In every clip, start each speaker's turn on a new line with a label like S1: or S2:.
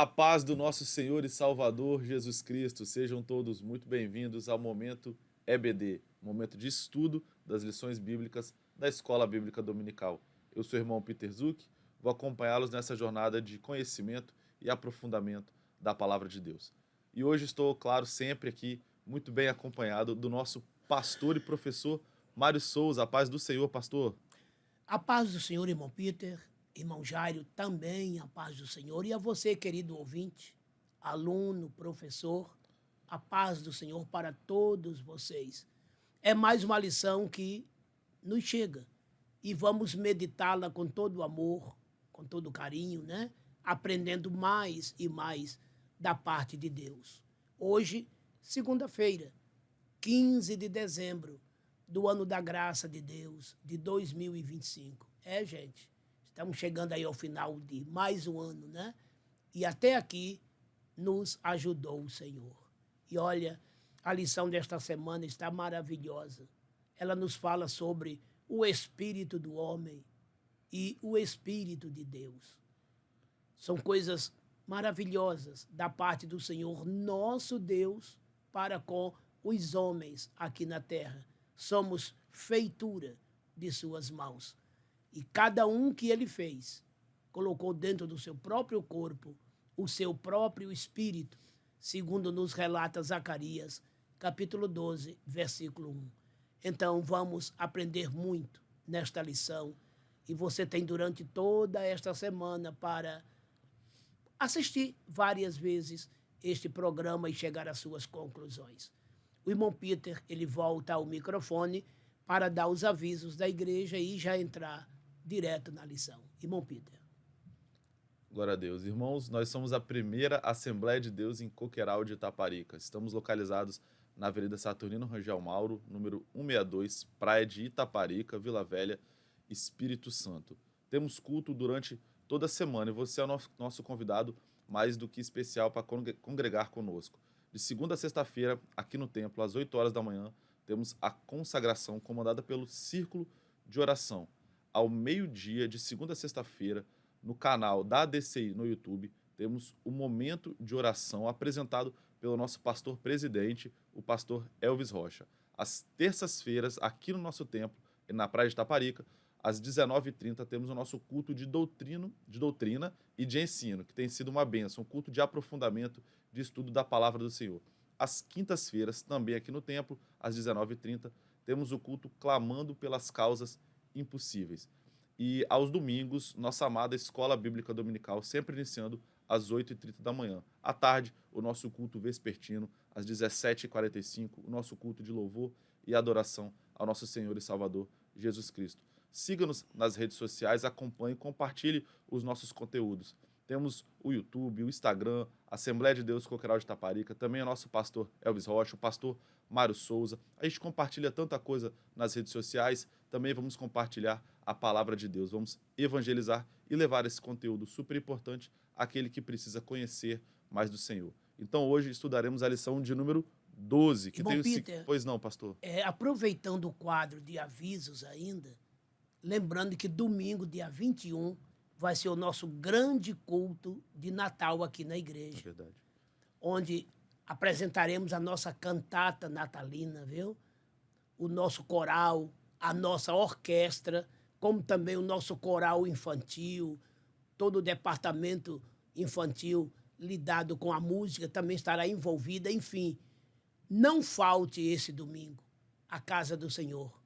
S1: A paz do nosso Senhor e Salvador Jesus Cristo. Sejam todos muito bem-vindos ao Momento EBD, momento de estudo das lições bíblicas da Escola Bíblica Dominical. Eu sou o irmão Peter Zuck, vou acompanhá-los nessa jornada de conhecimento e aprofundamento da Palavra de Deus. E hoje estou, claro, sempre aqui, muito bem acompanhado do nosso pastor e professor Mário Souza. A paz do Senhor, pastor.
S2: A paz do Senhor, irmão Peter, irmão Jairo, também a paz do Senhor. E a você, querido ouvinte, aluno, professor, a paz do Senhor para todos vocês. É mais uma lição que nos chega e vamos meditá-la com todo o amor, com todo o carinho, né? Aprendendo mais e mais da parte de Deus. Hoje, segunda-feira, 15 de dezembro do ano da graça de Deus, de 2025. Gente, estamos chegando aí ao final de mais um ano, né? E até aqui nos ajudou o Senhor. E olha, a lição desta semana está maravilhosa. Ela nos fala sobre o espírito do homem e o espírito de Deus. São coisas maravilhosas da parte do Senhor, nosso Deus, para com os homens aqui na terra. Somos feitura de suas mãos. E cada um que ele fez, colocou dentro do seu próprio corpo o seu próprio espírito, segundo nos relata Zacarias, capítulo 12, versículo 1. Então vamos aprender muito nesta lição e você tem durante toda esta semana para assistir várias vezes este programa e chegar às suas conclusões. O irmão Peter, ele volta ao microfone para dar os avisos da igreja e já entrar direto na lição. Irmão Peter.
S1: Glória a Deus. Irmãos, nós somos a primeira Assembleia de Deus em Coqueiral de Itaparica. Estamos localizados na Avenida Saturnino Rangel Mauro, número 162, Praia de Itaparica, Vila Velha, Espírito Santo. Temos culto durante toda a semana e você é o nosso convidado mais do que especial para congregar conosco. De segunda a sexta-feira, aqui no templo, às 8 horas da manhã, temos a consagração comandada pelo Círculo de Oração. Ao meio-dia, de segunda a sexta-feira, no canal da ADCI no YouTube, temos o Momento de Oração apresentado pelo nosso pastor presidente, o pastor Elvis Rocha. Às terças-feiras, aqui no nosso templo, na Praia de Itaparica, às 19h30, temos o nosso culto de doutrina e de ensino, que tem sido uma bênção, um culto de aprofundamento, de estudo da palavra do Senhor. Às quintas-feiras, também aqui no templo, às 19h30, temos o culto clamando pelas causas impossíveis. E aos domingos, nossa amada Escola Bíblica Dominical, sempre iniciando às 8h30 da manhã. À tarde, o nosso culto vespertino, às 17h45, o nosso culto de louvor e adoração ao nosso Senhor e Salvador, Jesus Cristo. Siga-nos nas redes sociais, acompanhe e compartilhe os nossos conteúdos. Temos o YouTube, o Instagram, Assembleia de Deus Coqueiral de Itaparica, também o nosso pastor Elvis Rocha, o pastor Mário Souza. A gente compartilha tanta coisa nas redes sociais, também vamos compartilhar a palavra de Deus. Vamos evangelizar e levar esse conteúdo super importante àquele que precisa conhecer mais do Senhor. Então hoje estudaremos a lição de número 12, que
S2: Irmão
S1: tem o...
S2: Peter,
S1: Pois não, pastor?
S2: aproveitando o quadro de avisos ainda, lembrando que domingo, dia 21, vai ser o nosso grande culto de Natal aqui na
S1: É
S2: igreja,
S1: verdade.
S2: onde apresentaremos a nossa cantata natalina, viu? O nosso coral, a nossa orquestra, como também o nosso coral infantil, todo o departamento infantil lidado com a música também estará envolvida, enfim. Não falte esse domingo à casa do Senhor.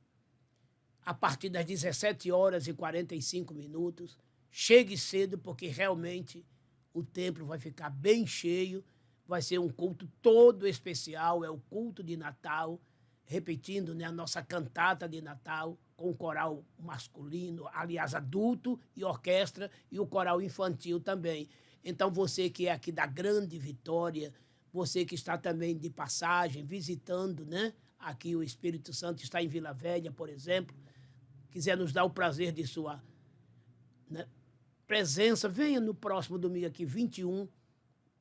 S2: A partir das 17h45, chegue cedo, porque realmente o templo vai ficar bem cheio, vai ser um culto todo especial, é o culto de Natal, repetindo, né, a nossa cantata de Natal, com o coral masculino, aliás, adulto e orquestra, e o coral infantil também. Então, você que é aqui da Grande Vitória, você que está também de passagem, visitando, né? Aqui o Espírito Santo está em Vila Velha, por exemplo, quiser nos dar o prazer de sua, né, presença, venha no próximo domingo aqui, 21,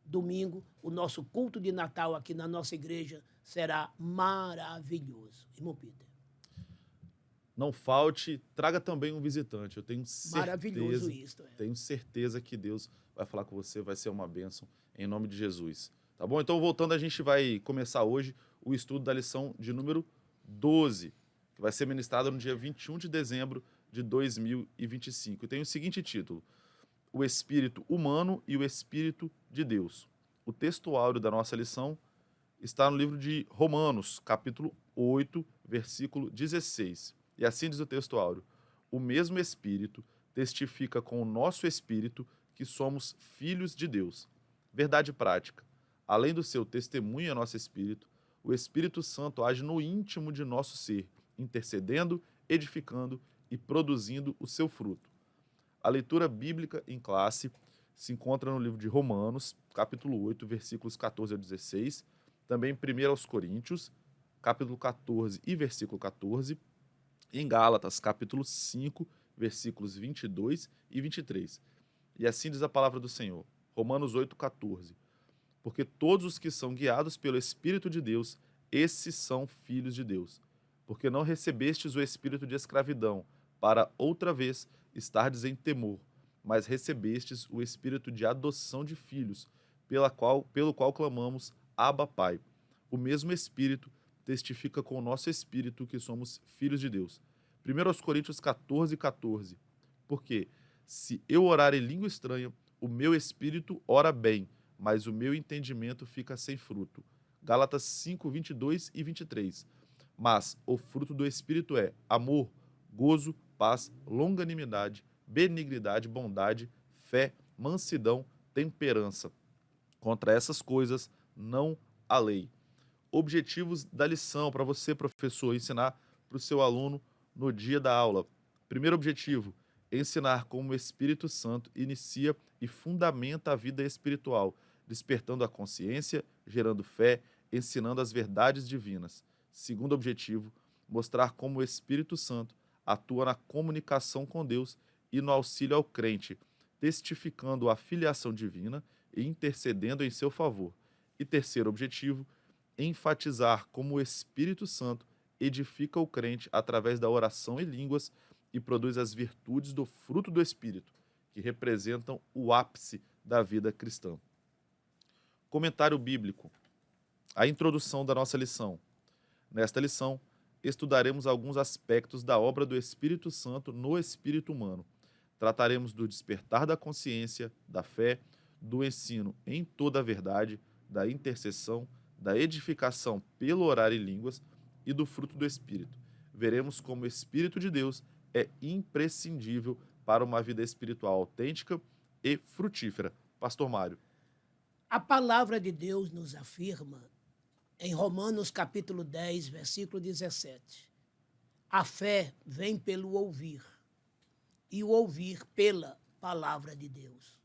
S2: domingo, o nosso culto de Natal aqui na nossa igreja será maravilhoso. Irmão Peter.
S1: não falte, traga também um visitante. Eu
S2: Maravilhoso isso.
S1: tenho certeza que Deus vai falar com você, vai ser uma bênção em nome de Jesus. Tá bom? Então, voltando, a gente vai começar hoje o estudo da lição de número 12, que vai ser ministrada no dia 21 de dezembro de 2025. E tem o seguinte título: O Espírito Humano e o Espírito de Deus. O texto áureo da nossa lição está no livro de Romanos, capítulo 8, versículo 16. E assim diz o texto áureo: O mesmo Espírito testifica com o nosso Espírito que somos filhos de Deus. Verdade prática. Além do seu testemunho em nosso Espírito, o Espírito Santo age no íntimo de nosso ser, intercedendo, edificando e produzindo o seu fruto. A leitura bíblica em classe se encontra no livro de Romanos, capítulo 8, versículos 14 a 16, também 1 aos Coríntios, capítulo 14 e versículo 14, e em Gálatas, capítulo 5, versículos 22 e 23. E assim diz a palavra do Senhor, Romanos 8, 14. Porque todos os que são guiados pelo Espírito de Deus, esses são filhos de Deus. Porque não recebestes o espírito de escravidão, para outra vez estardes em temor, mas recebestes o espírito de adoção de filhos, pelo qual clamamos, Abba, Pai. O mesmo Espírito testifica com o nosso espírito que somos filhos de Deus. 1 Coríntios 14, 14. Porque se eu orar em língua estranha, o meu espírito ora bem, mas o meu entendimento fica sem fruto. Gálatas 5, 22 e 23. Mas o fruto do Espírito é amor, gozo, paz, longanimidade, benignidade, bondade, fé, mansidão, temperança. Contra essas coisas não há lei. Objetivos da lição para você, professor, ensinar para o seu aluno no dia da aula. Primeiro objetivo, ensinar como o Espírito Santo inicia e fundamenta a vida espiritual, despertando a consciência, gerando fé, ensinando as verdades divinas. Segundo objetivo, mostrar como o Espírito Santo atua na comunicação com Deus e no auxílio ao crente, testificando a filiação divina e intercedendo em seu favor. E terceiro objetivo, enfatizar como o Espírito Santo edifica o crente através da oração em línguas e produz as virtudes do fruto do Espírito, que representam o ápice da vida cristã. Comentário bíblico. A introdução da nossa lição. Nesta lição, estudaremos alguns aspectos da obra do Espírito Santo no espírito humano. Trataremos do despertar da consciência, da fé, do ensino em toda a verdade, da intercessão, da edificação pelo orar em línguas e do fruto do Espírito. Veremos como o Espírito de Deus é imprescindível para uma vida espiritual autêntica e frutífera. Pastor Mário.
S2: A palavra de Deus nos afirma em Romanos capítulo 10, versículo 17. A fé vem pelo ouvir, e o ouvir pela palavra de Deus.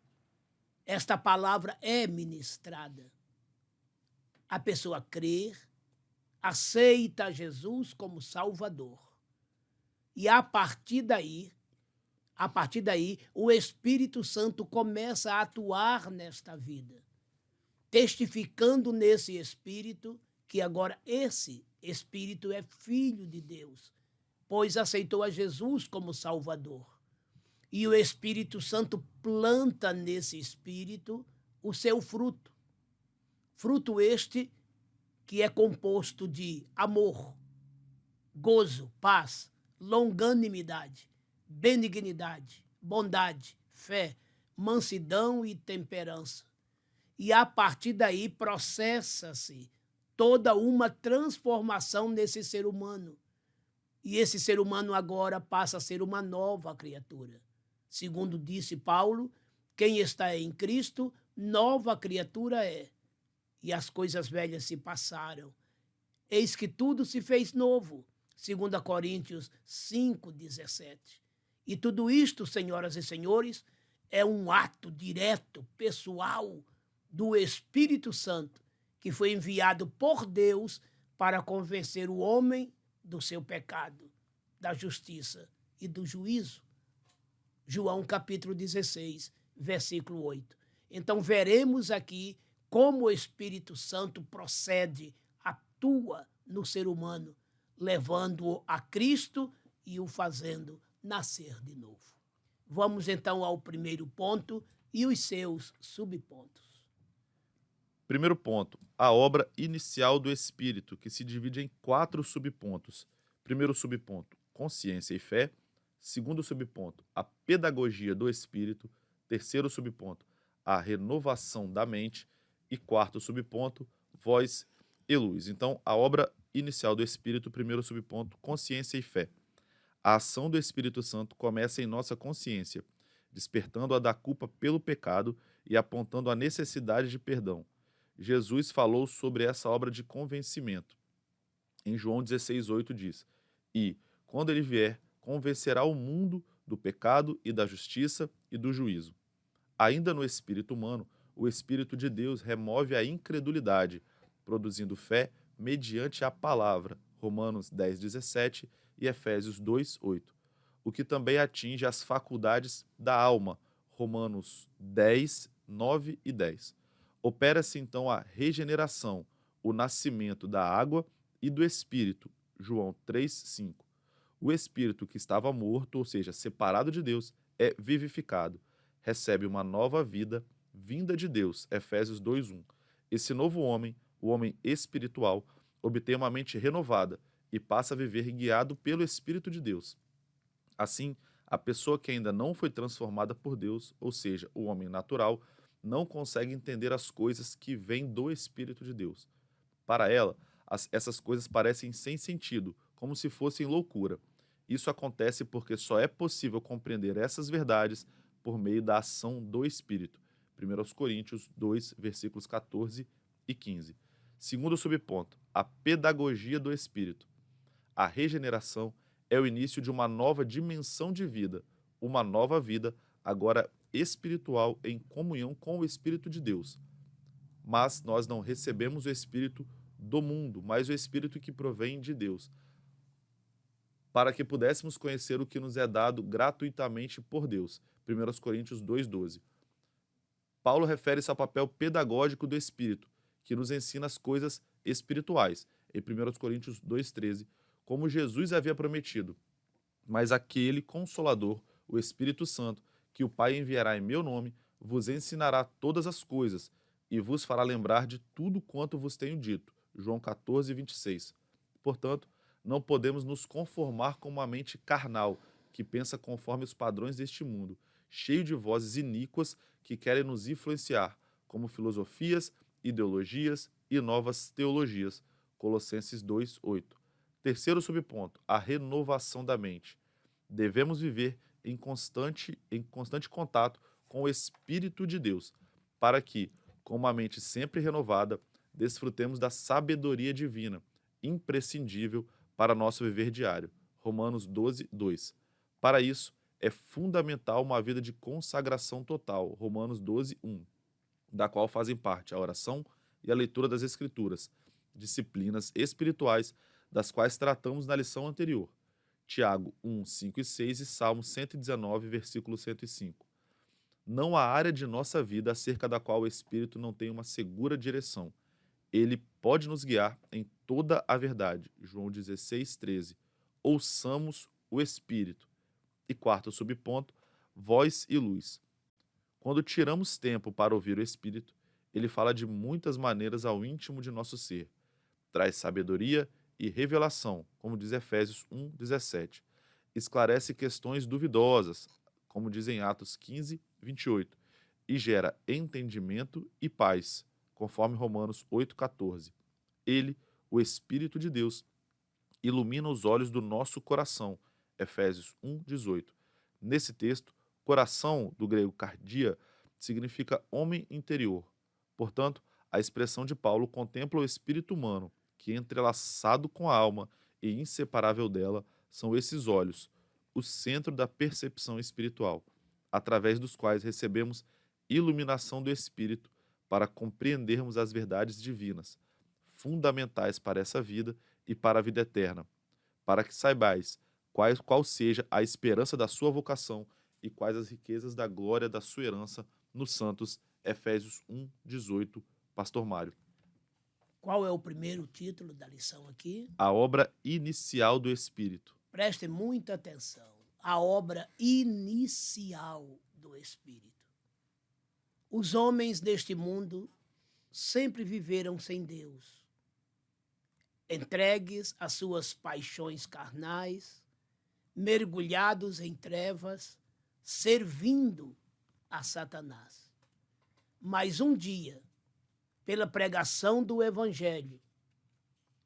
S2: Esta palavra é ministrada. A pessoa crer, aceita Jesus como Salvador. E a partir daí, o Espírito Santo começa a atuar nesta vida, testificando nesse Espírito que agora esse Espírito é filho de Deus, pois aceitou a Jesus como Salvador. E o Espírito Santo planta nesse Espírito o seu fruto. Fruto este que é composto de amor, gozo, paz, longanimidade, benignidade, bondade, fé, mansidão e temperança. E a partir daí processa-se toda uma transformação nesse ser humano. E esse ser humano agora passa a ser uma nova criatura. Segundo disse Paulo, quem está em Cristo, nova criatura é. E as coisas velhas se passaram. Eis que tudo se fez novo. 2 Coríntios 5, 17. E tudo isto, senhoras e senhores, é um ato direto, pessoal, do Espírito Santo, que foi enviado por Deus para convencer o homem do seu pecado, da justiça e do juízo. João capítulo 16, versículo 8. Então veremos aqui como o Espírito Santo procede, atua no ser humano, levando-o a Cristo e o fazendo nascer de novo. Vamos então ao primeiro ponto e os seus subpontos.
S1: Primeiro ponto, a obra inicial do Espírito, que se divide em 4 subpontos. Primeiro subponto, consciência e fé. Segundo subponto, a pedagogia do Espírito. Terceiro subponto, a renovação da mente. E quarto subponto, voz e luz. Então, a obra inicial do Espírito, primeiro subponto, consciência e fé. A ação do Espírito Santo começa em nossa consciência, despertando-a da culpa pelo pecado e apontando a necessidade de perdão. Jesus falou sobre essa obra de convencimento. Em João 16:8 diz: E, quando ele vier, convencerá o mundo do pecado e da justiça e do juízo. Ainda no espírito humano, o Espírito de Deus remove a incredulidade, produzindo fé mediante a palavra. Romanos 10:17 e Efésios 2:8. O que também atinge as faculdades da alma. Romanos 10:9 e 10. Opera-se então a regeneração, o nascimento da água e do Espírito. João 3:5. O Espírito que estava morto, ou seja, separado de Deus, é vivificado. Recebe uma nova vida, vinda de Deus. Efésios 2:1. Esse novo homem, o homem espiritual, obtém uma mente renovada e passa a viver guiado pelo Espírito de Deus. Assim, a pessoa que ainda não foi transformada por Deus, ou seja, o homem natural, não consegue entender as coisas que vêm do Espírito de Deus. Para ela, essas coisas parecem sem sentido, como se fossem loucura. Isso acontece porque só é possível compreender essas verdades por meio da ação do Espírito. 1 Coríntios 2, versículos 14 e 15. Segundo subponto, a pedagogia do Espírito. A regeneração é o início de uma nova dimensão de vida, uma nova vida, agora espiritual, em comunhão com o Espírito de Deus. Mas nós não recebemos o Espírito do mundo, mas o Espírito que provém de Deus, para que pudéssemos conhecer o que nos é dado gratuitamente por Deus. 1 Coríntios 2:12. Paulo refere-se ao papel pedagógico do Espírito, que nos ensina as coisas espirituais, em 1 Coríntios 2:13, como Jesus havia prometido. Mas aquele Consolador, o Espírito Santo, que o Pai enviará em meu nome, vos ensinará todas as coisas e vos fará lembrar de tudo quanto vos tenho dito. João 14:26. Portanto, não podemos nos conformar com uma mente carnal, que pensa conforme os padrões deste mundo, cheio de vozes iníquas que querem nos influenciar, como filosofias, ideologias e novas teologias. Colossenses 2:8. Terceiro subponto, a renovação da mente. Devemos viver em constante contato com o Espírito de Deus, para que, com uma mente sempre renovada, desfrutemos da sabedoria divina, imprescindível para nosso viver diário. Romanos 12:2. Para isso, é fundamental uma vida de consagração total. Romanos 12:1, da qual fazem parte a oração e a leitura das Escrituras, disciplinas espirituais das quais tratamos na lição anterior. Tiago 1:5 e 6 e Salmo 119, versículo 105. Não há área de nossa vida acerca da qual o Espírito não tem uma segura direção. Ele pode nos guiar em toda a verdade. João 16:13. Ouçamos o Espírito. E quarto subponto, voz e luz. Quando tiramos tempo para ouvir o Espírito, ele fala de muitas maneiras ao íntimo de nosso ser. Traz sabedoria e revelação, como diz Efésios 1:17. Esclarece questões duvidosas, como diz em Atos 15:28, e gera entendimento e paz, conforme Romanos 8:14. Ele, o Espírito de Deus, ilumina os olhos do nosso coração, Efésios 1:18. Nesse texto, coração, do grego cardia, significa homem interior. Portanto, a expressão de Paulo contempla o espírito humano, que, entrelaçado com a alma e inseparável dela, são esses olhos, o centro da percepção espiritual, através dos quais recebemos iluminação do Espírito para compreendermos as verdades divinas, fundamentais para essa vida e para a vida eterna, para que saibais qual seja a esperança da sua vocação e quais as riquezas da glória da sua herança nos santos. Efésios 1:18, Pastor Mário.
S2: Qual é o primeiro título da lição aqui?
S1: A obra inicial do Espírito.
S2: Preste muita atenção. A obra inicial do Espírito. Os homens deste mundo sempre viveram sem Deus, entregues às suas paixões carnais, mergulhados em trevas, servindo a Satanás. Mas um dia, pela pregação do Evangelho,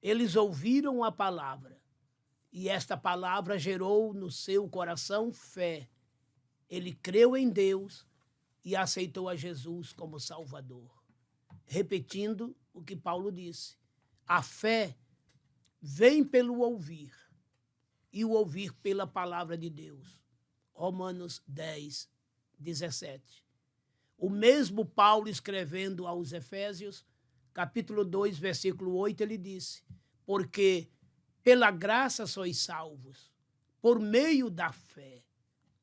S2: eles ouviram a palavra, e esta palavra gerou no seu coração fé. Ele creu em Deus e aceitou a Jesus como Salvador. Repetindo o que Paulo disse, a fé vem pelo ouvir, e o ouvir pela palavra de Deus. Romanos 10, 17. O mesmo Paulo, escrevendo aos Efésios, capítulo 2, versículo 8, ele disse, porque pela graça sois salvos, por meio da fé.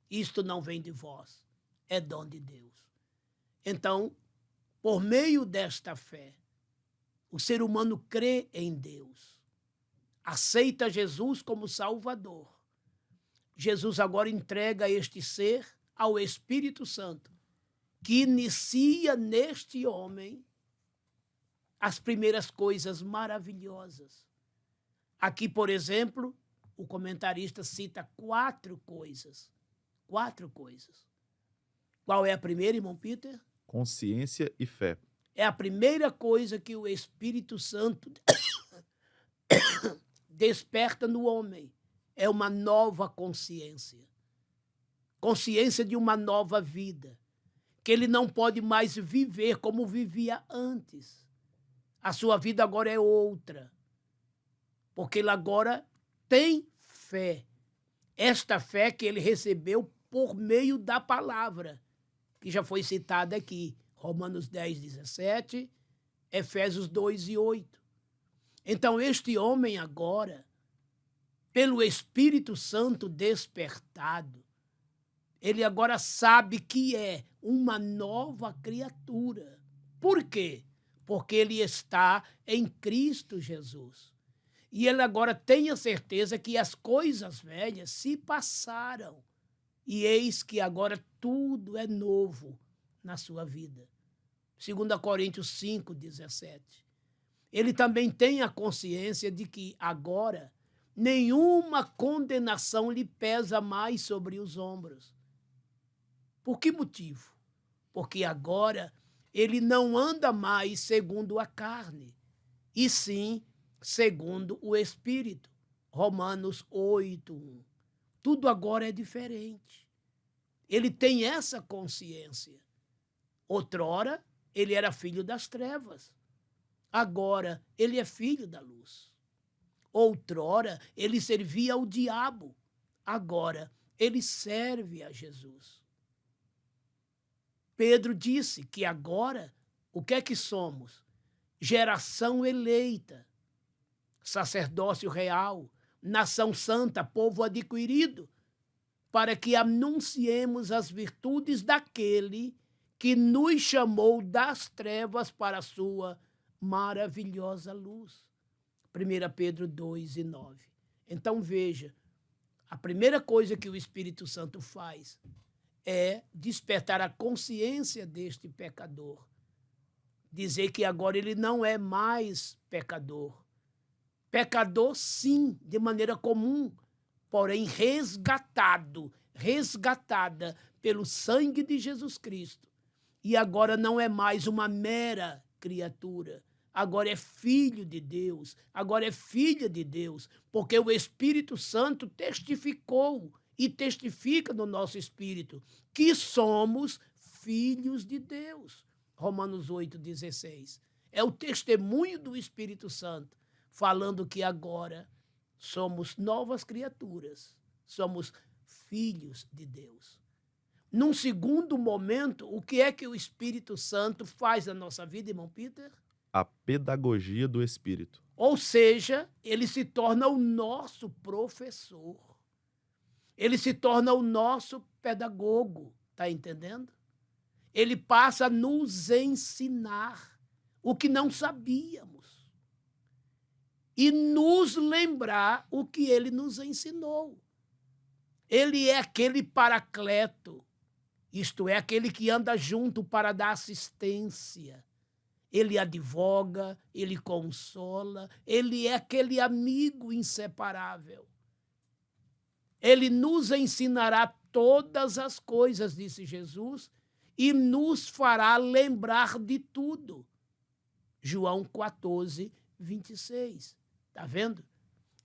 S2: Isto não vem de vós, é dom de Deus. Então, por meio desta fé, o ser humano crê em Deus, aceita Jesus como Salvador. Jesus agora entrega este ser ao Espírito Santo, que inicia neste homem as primeiras coisas maravilhosas. Aqui, por exemplo, o comentarista cita 4 coisas. 4 coisas. Qual é a primeira, irmão Peter?
S1: Consciência e fé.
S2: É a primeira coisa que o Espírito Santo desperta no homem. É uma nova consciência. Consciência de uma nova vida. Que ele não pode mais viver como vivia antes. A sua vida agora é outra. Porque ele agora tem fé. Esta fé que ele recebeu por meio da palavra, que já foi citada aqui, Romanos 10, 17, Efésios 2 e 8. Então, este homem agora, pelo Espírito Santo despertado, ele agora sabe que é uma nova criatura. Por quê? Porque ele está em Cristo Jesus. E ele agora tem a certeza que as coisas velhas se passaram. E eis que agora tudo é novo na sua vida. 2 Coríntios 5, 17. Ele também tem a consciência de que agora nenhuma condenação lhe pesa mais sobre os ombros. Por que motivo? Porque agora ele não anda mais segundo a carne, e sim segundo o Espírito. Romanos 8, 1. Tudo agora é diferente. Ele tem essa consciência. Outrora, ele era filho das trevas. Agora, ele é filho da luz. Outrora, ele servia ao diabo. Agora, ele serve a Jesus. Pedro disse que agora, o que é que somos? Geração eleita, sacerdócio real, nação santa, povo adquirido, para que anunciemos as virtudes daquele que nos chamou das trevas para a sua maravilhosa luz. 1 Pedro 2 e 9. Então veja, a primeira coisa que o Espírito Santo faz é despertar a consciência deste pecador. Dizer que agora ele não é mais pecador. Pecador, sim, de maneira comum, porém resgatada pelo sangue de Jesus Cristo. E agora não é mais uma mera criatura. Agora é filho de Deus, agora é filha de Deus, porque o Espírito Santo testificou e testifica no nosso espírito que somos filhos de Deus. Romanos 8, 16. É o testemunho do Espírito Santo, falando que agora somos novas criaturas, somos filhos de Deus. Num segundo momento, o que é que o Espírito Santo faz na nossa vida, irmão Peter?
S1: A pedagogia do Espírito.
S2: Ou seja, ele se torna o nosso professor. Ele se torna o nosso pedagogo, está entendendo? Ele passa a nos ensinar o que não sabíamos. e nos lembrar o que ele nos ensinou. Ele é aquele paracleto, isto é, aquele que anda junto para dar assistência. Ele advoga, ele consola, ele é aquele amigo inseparável. Ele nos ensinará todas as coisas, disse Jesus, e nos fará lembrar de tudo. João 14, 26. Está vendo?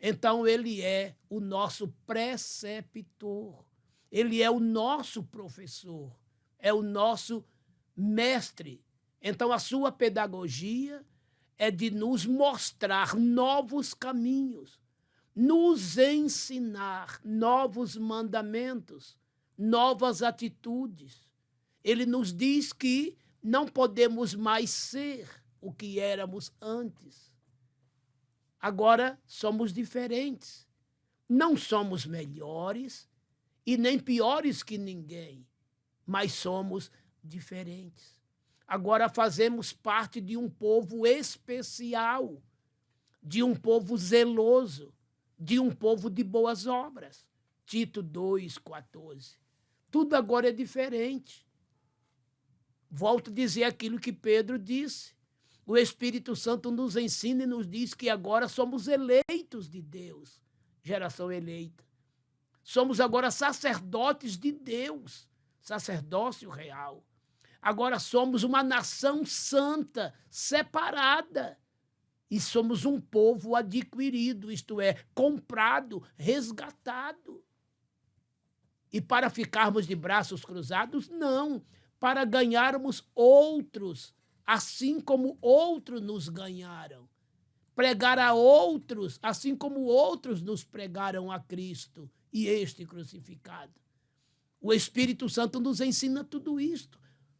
S2: Então, ele é o nosso preceptor, ele é o nosso professor, é o nosso mestre. Então, a sua pedagogia é de nos mostrar novos caminhos, nos ensinar novos mandamentos, novas atitudes. Ele nos diz que não podemos mais ser o que éramos antes. Agora somos diferentes. Não somos melhores e nem piores que ninguém, mas somos diferentes. Agora fazemos parte de um povo especial, de um povo zeloso, de um povo de boas obras. Tito 2,14. Tudo agora é diferente. Volto a dizer aquilo que Pedro disse. O Espírito Santo nos ensina e nos diz que agora somos eleitos de Deus, geração eleita. Somos agora sacerdotes de Deus, sacerdócio real. Agora somos uma nação santa, separada. E somos um povo adquirido, isto é, comprado, resgatado. E para ficarmos de braços cruzados, não. Para ganharmos outros, assim como outros nos ganharam. Pregar a outros, assim como outros nos pregaram a Cristo e este crucificado. O Espírito Santo nos ensina tudo isto,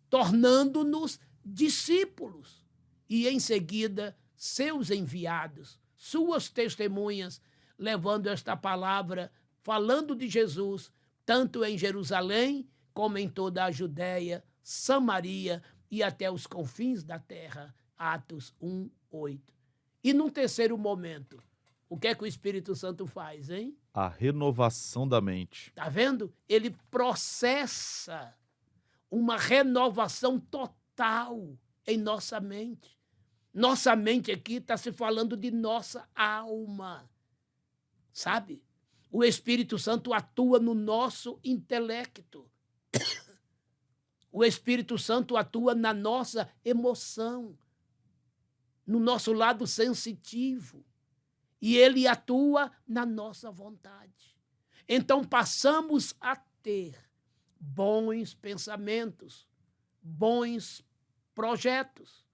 S2: tornando-nos discípulos e, em seguida, seus enviados, suas testemunhas, levando esta palavra, falando de Jesus, tanto em Jerusalém como em toda a Judéia, Samaria e até os confins da terra. Atos 1:8. E num terceiro momento, o que é que o Espírito Santo faz, hein?
S1: A renovação da mente.
S2: Está vendo? Ele processa uma renovação total em nossa mente. Nossa mente aqui está se falando de nossa alma, sabe? O Espírito Santo atua no nosso intelecto. O Espírito Santo atua na nossa emoção, no nosso lado sensitivo. E ele atua na nossa vontade. Então passamos a ter bons pensamentos, bons projetos.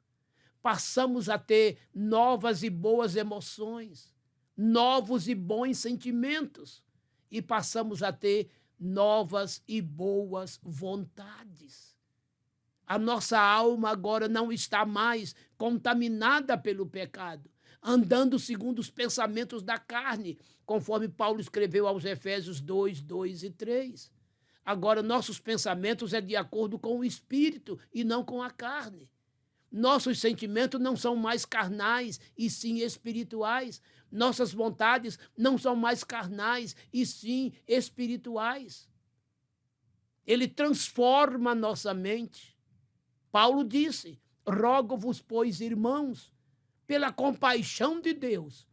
S2: Passamos a ter novas e boas emoções, novos e bons sentimentos. E passamos a ter novas e boas vontades. A nossa alma agora não está mais contaminada pelo pecado, andando segundo os pensamentos da carne, conforme Paulo escreveu aos Efésios 2 e 3. Agora, nossos pensamentos é de acordo com o Espírito e não com a carne. Nossos sentimentos não são mais carnais, e sim espirituais. Nossas vontades não são mais carnais, e sim espirituais. Ele transforma a nossa mente. Paulo disse: rogo-vos, pois, irmãos, pela compaixão de Deus,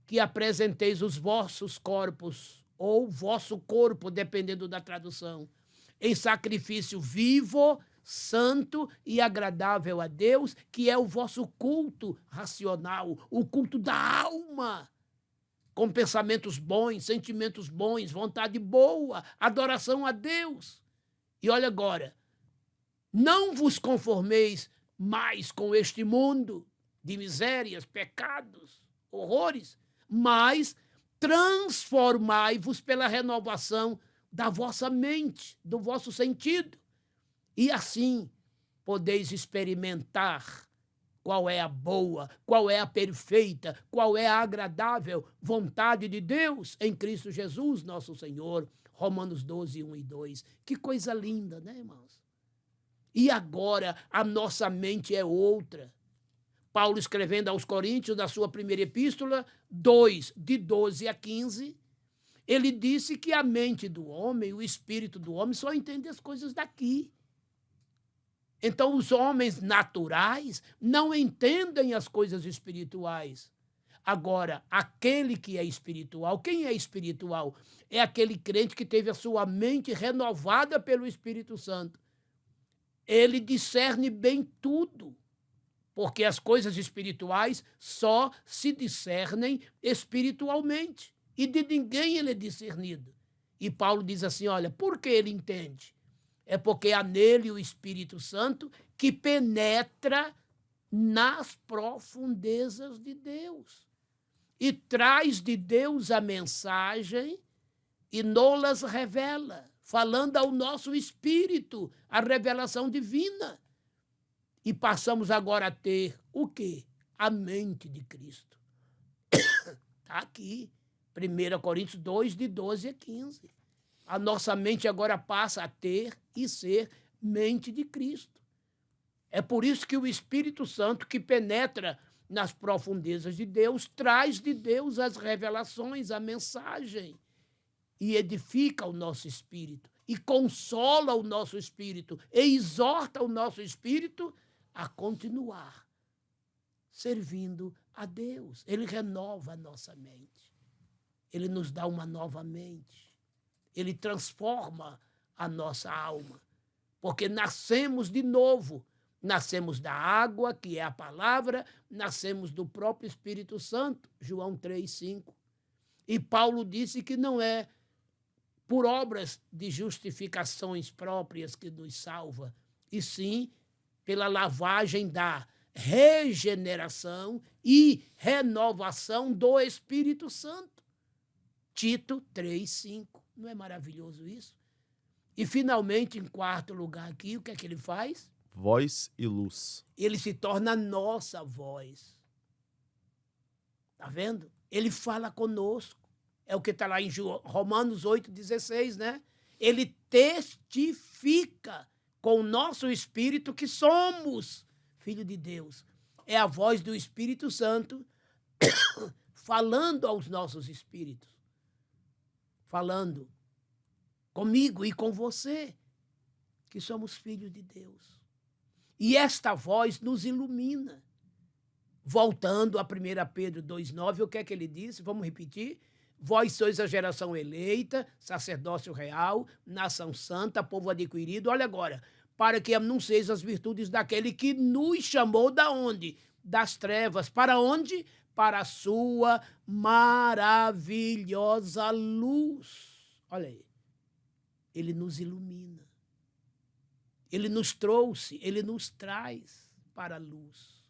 S2: que apresenteis os vossos corpos, ou vosso corpo, dependendo da tradução, em sacrifício vivo, santo e agradável a Deus, que é o vosso culto racional, o culto da alma, com pensamentos bons, sentimentos bons, vontade boa, adoração a Deus. E olha agora, não vos conformeis mais com este mundo de misérias, pecados, horrores, mas transformai-vos pela renovação da vossa mente, do vosso sentido. E assim podeis experimentar qual é a boa, qual é a perfeita, qual é a agradável vontade de Deus em Cristo Jesus, nosso Senhor. Romanos 12, 1 e 2. Que coisa linda, né, irmãos? E agora a nossa mente é outra. Paulo escrevendo aos Coríntios, na sua primeira epístola, 2, de 12 a 15, ele disse que a mente do homem, o espírito do homem, só entende as coisas daqui. Então, os homens naturais não entendem as coisas espirituais. Agora, aquele que é espiritual, quem é espiritual? É aquele crente que teve a sua mente renovada pelo Espírito Santo. Ele discerne bem tudo, porque as coisas espirituais só se discernem espiritualmente, e de ninguém ele é discernido. E Paulo diz assim, olha, por que ele entende? É porque há nele o Espírito Santo que penetra nas profundezas de Deus e traz de Deus a mensagem e nolas revela, falando ao nosso espírito a revelação divina. E passamos agora a ter o quê? A mente de Cristo. Está aqui, 1 Coríntios 2, de 12 a 15. A nossa mente agora passa a ter e ser mente de Cristo. É por isso que o Espírito Santo, que penetra nas profundezas de Deus, traz de Deus as revelações, a mensagem, e edifica o nosso espírito, e consola o nosso espírito, e exorta o nosso espírito a continuar servindo a Deus. Ele renova a nossa mente. Ele nos dá uma nova mente. Ele transforma a nossa alma. Porque nascemos de novo. Nascemos da água, que é a palavra, nascemos do próprio Espírito Santo, João 3,5. E Paulo disse que não é por obras de justificações próprias que nos salva, e sim pela lavagem da regeneração e renovação do Espírito Santo. Tito 3,5. Não é maravilhoso isso? E, finalmente, em quarto lugar aqui, o que é que ele faz?
S1: Voz e luz.
S2: Ele se torna a nossa voz. Está vendo? Ele fala conosco. É o que está lá em Romanos 8,16, né? Ele testifica com o nosso espírito que somos filho de Deus. É a voz do Espírito Santo falando aos nossos espíritos. Falando comigo e com você, que somos filhos de Deus. E esta voz nos ilumina. Voltando a 1 Pedro 2,9, o que é que ele disse? Vamos repetir? Vós sois a geração eleita, sacerdócio real, nação santa, povo adquirido. Olha agora, para que anuncieis as virtudes daquele que nos chamou da onde? Das trevas. Para onde? Para a sua maravilhosa luz. Olha aí. Ele nos ilumina. Ele nos trouxe, ele nos traz para a luz.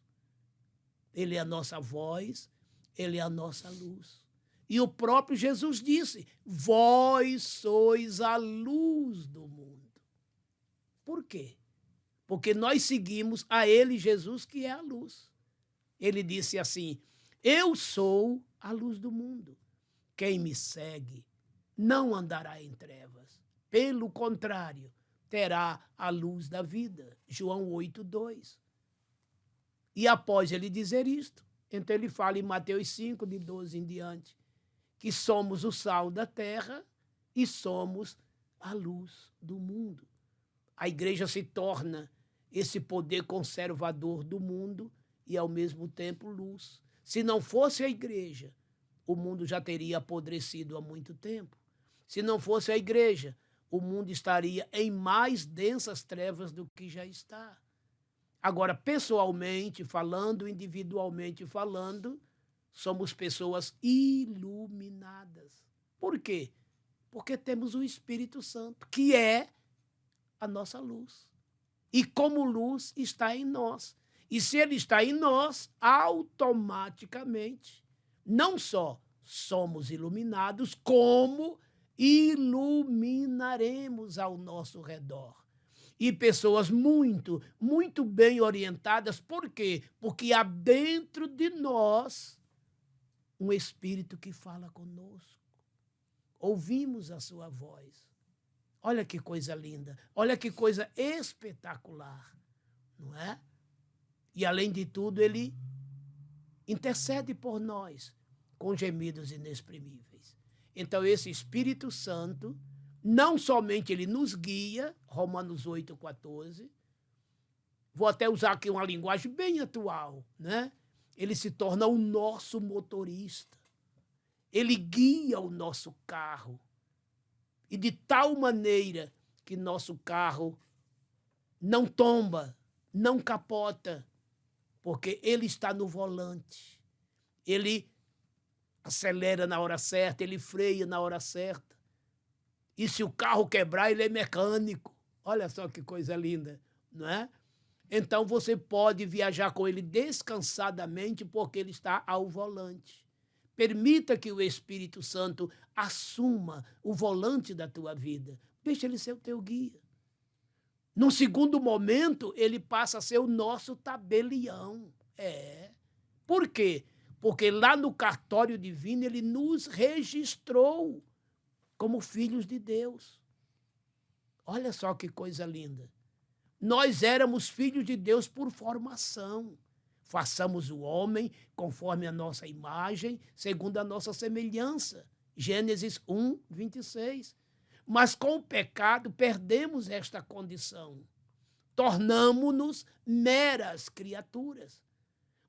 S2: Ele é a nossa voz, ele é a nossa luz. E o próprio Jesus disse, vós sois a luz do mundo. Por quê? Porque nós seguimos a ele, Jesus, que é a luz. Ele disse assim, eu sou a luz do mundo. Quem me segue não andará em trevas. Pelo contrário, terá a luz da vida. João 8,2. E após ele dizer isto, então ele fala em Mateus 5, de 12 em diante, que somos o sal da terra e somos a luz do mundo. A igreja se torna esse poder conservador do mundo e, ao mesmo tempo, luz. Se não fosse a igreja, o mundo já teria apodrecido há muito tempo. Se não fosse a igreja, o mundo estaria em mais densas trevas do que já está. Agora, pessoalmente falando, individualmente falando, somos pessoas iluminadas. Por quê? Porque temos o Espírito Santo, que é a nossa luz. E como luz está em nós. E se ele está em nós, automaticamente, não só somos iluminados, como iluminaremos ao nosso redor. E pessoas muito, muito bem orientadas. Por quê? Porque há dentro de nós um Espírito que fala conosco. Ouvimos a sua voz. Olha que coisa linda, olha que coisa espetacular, não é? E, além de tudo, ele intercede por nós com gemidos inexprimíveis. Então, esse Espírito Santo, não somente ele nos guia, Romanos 8,14, vou até usar aqui uma linguagem bem atual, né? Ele se torna o nosso motorista. Ele guia o nosso carro. E de tal maneira que nosso carro não tomba, não capota, porque ele está no volante. Ele acelera na hora certa, ele freia na hora certa. E se o carro quebrar, ele é mecânico. Olha só que coisa linda, não é? Então você pode viajar com ele descansadamente porque ele está ao volante. Permita que o Espírito Santo assuma o volante da tua vida. Deixa ele ser o teu guia. Num segundo momento, ele passa a ser o nosso tabelião. Por quê? Porque lá no cartório divino ele nos registrou como filhos de Deus. Olha só que coisa linda. Nós éramos filhos de Deus por formação. Façamos o homem conforme a nossa imagem, segundo a nossa semelhança. Gênesis 1, 26. Mas com o pecado perdemos esta condição. Tornamo-nos meras criaturas.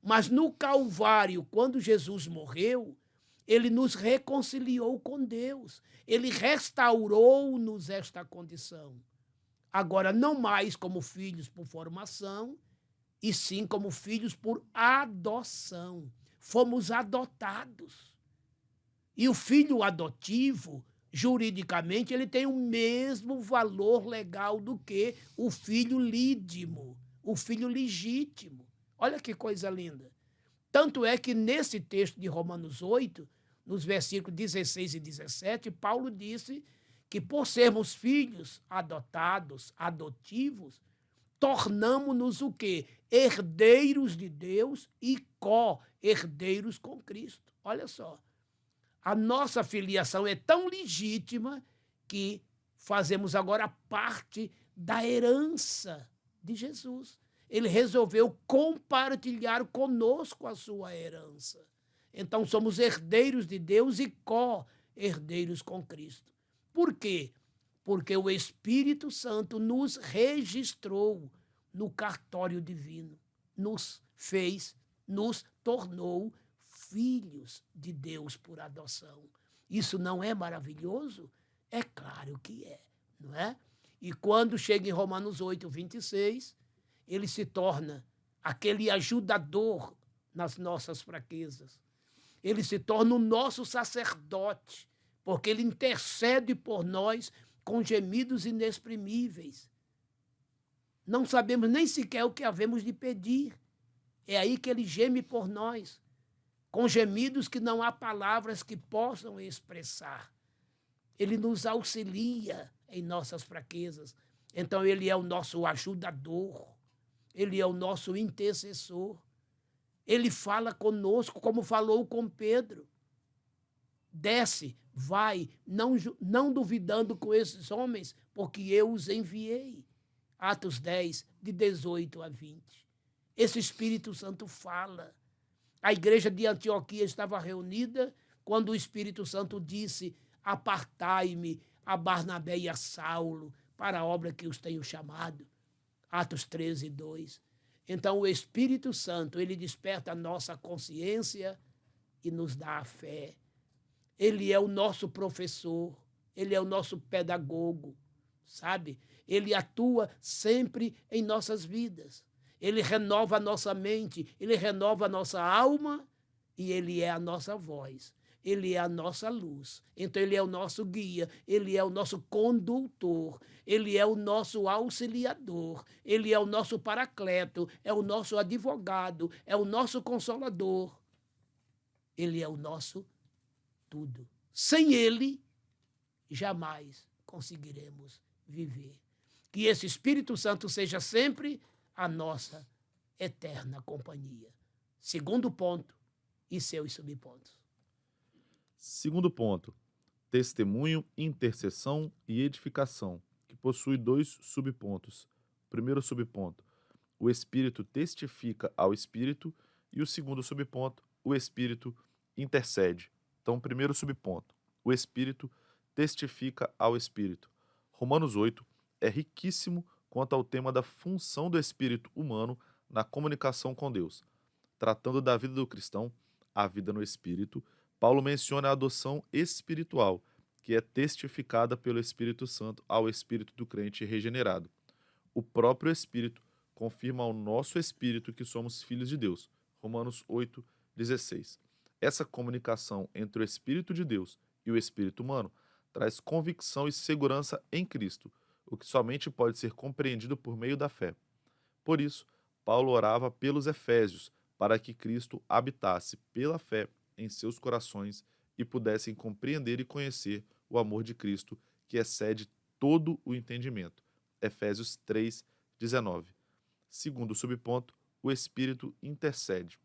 S2: Mas no Calvário, quando Jesus morreu, ele nos reconciliou com Deus. Ele restaurou-nos esta condição. Agora, não mais como filhos por formação, e sim como filhos por adoção. Fomos adotados. E o filho adotivo, juridicamente, ele tem o mesmo valor legal do que o filho lídimo, o filho legítimo. Olha que coisa linda. Tanto é que nesse texto de Romanos 8, nos versículos 16 e 17, Paulo disse que por sermos filhos adotados, adotivos, tornamo-nos o quê? Herdeiros de Deus e co-herdeiros com Cristo. Olha só. A nossa filiação é tão legítima que fazemos agora parte da herança de Jesus. Ele resolveu compartilhar conosco a sua herança. Então, somos herdeiros de Deus e co-herdeiros com Cristo. Por quê? Porque o Espírito Santo nos registrou no cartório divino, nos fez, nos tornou filhos de Deus por adoção. Isso não é maravilhoso? É claro que é, não é? E quando chega em Romanos 8, 26, ele se torna aquele ajudador nas nossas fraquezas. Ele se torna o nosso sacerdote, porque ele intercede por nós com gemidos inexprimíveis. Não sabemos nem sequer o que havemos de pedir. É aí que ele geme por nós, com gemidos que não há palavras que possam expressar. Ele nos auxilia em nossas fraquezas. Então, ele é o nosso ajudador, ele é o nosso intercessor. Ele fala conosco como falou com Pedro. Desce, vai, não duvidando com esses homens, porque eu os enviei. Atos 10, de 18 a 20. Esse Espírito Santo fala. A igreja de Antioquia estava reunida quando o Espírito Santo disse: apartai-me a Barnabé e a Saulo para a obra que os tenho chamado. Atos 13, 2. Então o Espírito Santo, ele desperta a nossa consciência e nos dá a fé. Ele é o nosso professor, ele é o nosso pedagogo, sabe? Ele atua sempre em nossas vidas. Ele renova a nossa mente, ele renova a nossa alma e ele é a nossa voz. Ele é a nossa luz. Então, ele é o nosso guia, ele é o nosso condutor, ele é o nosso auxiliador, ele é o nosso paracleto, é o nosso advogado, é o nosso consolador. Ele é o nosso tudo. Sem ele, jamais conseguiremos viver. Que esse Espírito Santo seja sempre a nossa eterna companhia. Segundo ponto e seus subpontos.
S1: Segundo ponto, testemunho, intercessão e edificação, que possui 2 subpontos. Primeiro subponto, o Espírito testifica ao Espírito, e o segundo subponto, o Espírito intercede. Então, primeiro subponto, o Espírito testifica ao Espírito. Romanos 8 é riquíssimo quanto ao tema da função do Espírito humano na comunicação com Deus. Tratando da vida do cristão, a vida no Espírito, Paulo menciona a adoção espiritual, que é testificada pelo Espírito Santo ao Espírito do crente regenerado. O próprio Espírito confirma ao nosso espírito que somos filhos de Deus. Romanos 8:16. Essa comunicação entre o Espírito de Deus e o espírito humano traz convicção e segurança em Cristo, o que somente pode ser compreendido por meio da fé. Por isso, Paulo orava pelos Efésios, para que Cristo habitasse pela fé em seus corações e pudessem compreender e conhecer o amor de Cristo, que excede todo o entendimento. Efésios 3:19. Segundo subponto, o Espírito intercede.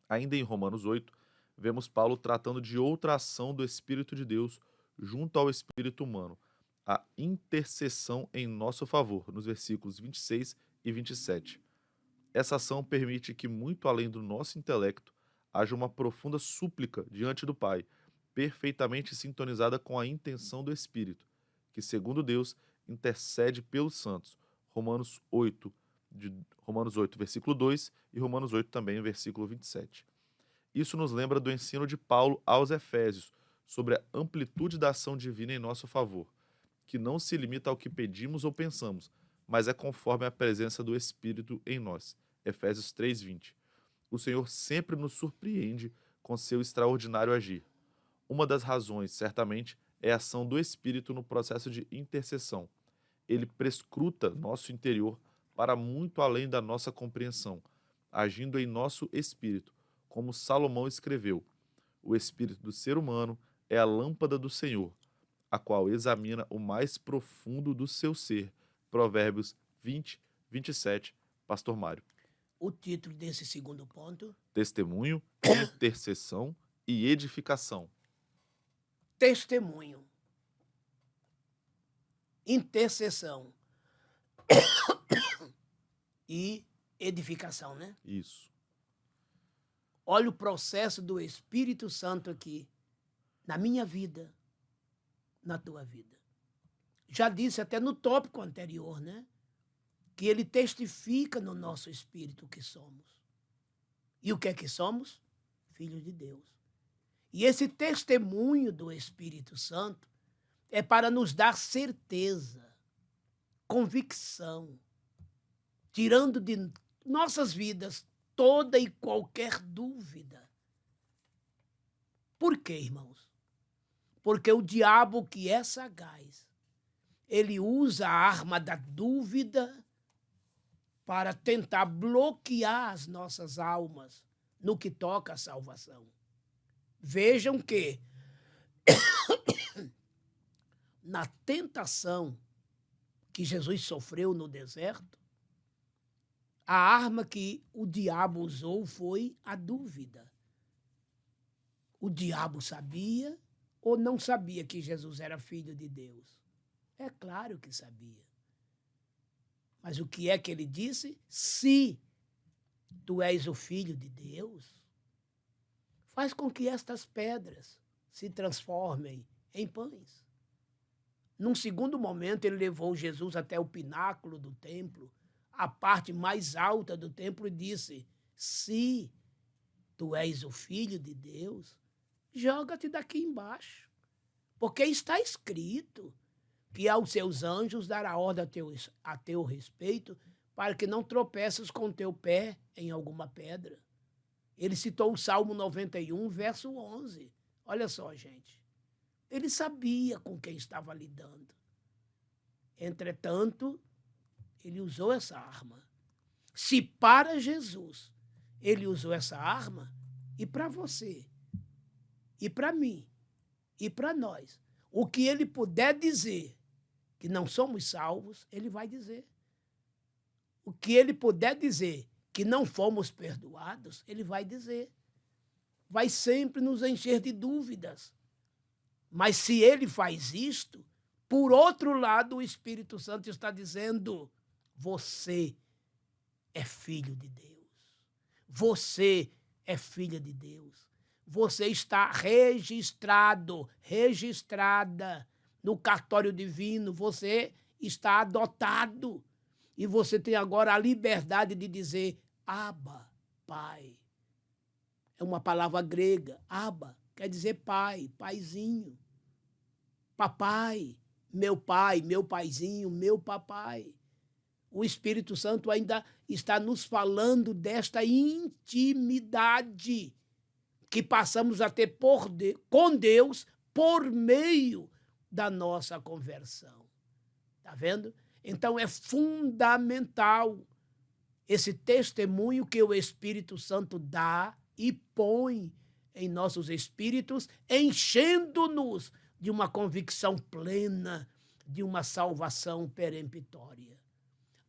S1: Ainda em Romanos 8, vemos Paulo tratando de outra ação do Espírito de Deus junto ao espírito humano, a intercessão em nosso favor, nos versículos 26 e 27. Essa ação permite que, muito além do nosso intelecto, haja uma profunda súplica diante do Pai, perfeitamente sintonizada com a intenção do Espírito, que, segundo Deus, intercede pelos santos. Romanos 8, versículo 2 e Romanos 8 também, versículo 27. Isso nos lembra do ensino de Paulo aos Efésios sobre a amplitude da ação divina em nosso favor, que não se limita ao que pedimos ou pensamos, mas é conforme a presença do Espírito em nós. Efésios 3:20. O Senhor sempre nos surpreende com seu extraordinário agir. Uma das razões, certamente, é a ação do Espírito no processo de intercessão. Ele prescruta nosso interior para muito além da nossa compreensão, agindo em nosso espírito, como Salomão escreveu: o espírito do ser humano é a lâmpada do Senhor, a qual examina o mais profundo do seu ser. Provérbios 20:27, Pastor Mário.
S2: O título desse segundo ponto:
S1: Testemunho, intercessão e edificação.
S2: testemunho, intercessão e edificação, né?
S1: Isso.
S2: Olha o processo do Espírito Santo aqui, na minha vida, na tua vida. Já disse até no tópico anterior, né? Que ele testifica no nosso espírito que somos. E o que é que somos? Filhos de Deus. E esse testemunho do Espírito Santo é para nos dar certeza, convicção, tirando de nossas vidas toda e qualquer dúvida. Por quê, irmãos? Porque o diabo, que é sagaz, ele usa a arma da dúvida para tentar bloquear as nossas almas no que toca à salvação. Vejam que na tentação que Jesus sofreu no deserto, a arma que o diabo usou foi a dúvida. O diabo sabia ou não sabia que Jesus era filho de Deus? É claro que sabia. Mas o que é que ele disse? Se tu és o filho de Deus, faz com que estas pedras se transformem em pães. Num segundo momento, ele levou Jesus até o pináculo do templo, a parte mais alta do templo, e disse: se tu és o filho de Deus, joga-te daqui embaixo, porque está escrito que aos seus anjos dará ordem a teu respeito, para que não tropeças com teu pé em alguma pedra. Ele citou o Salmo 91, verso 11. Olha só, gente. Ele sabia com quem estava lidando. Entretanto, ele usou essa arma. Se para Jesus ele usou essa arma, e para você, e para mim, e para nós, o que ele puder dizer que não somos salvos, ele vai dizer. O que ele puder dizer que não fomos perdoados, ele vai dizer. Vai sempre nos encher de dúvidas. Mas se ele faz isto, por outro lado, o Espírito Santo está dizendo: você é filho de Deus. Você é filha de Deus. Você está registrado, registrada no cartório divino, você está adotado. E você tem agora a liberdade de dizer Abba, Pai. É uma palavra grega, Abba, quer dizer pai, paizinho. Papai, meu pai, meu paizinho, meu papai. O Espírito Santo ainda está nos falando desta intimidade que passamos a ter com Deus por meio da nossa conversão. Está vendo? Então é fundamental esse testemunho que o Espírito Santo dá e põe em nossos espíritos, enchendo-nos de uma convicção plena de uma salvação peremptória.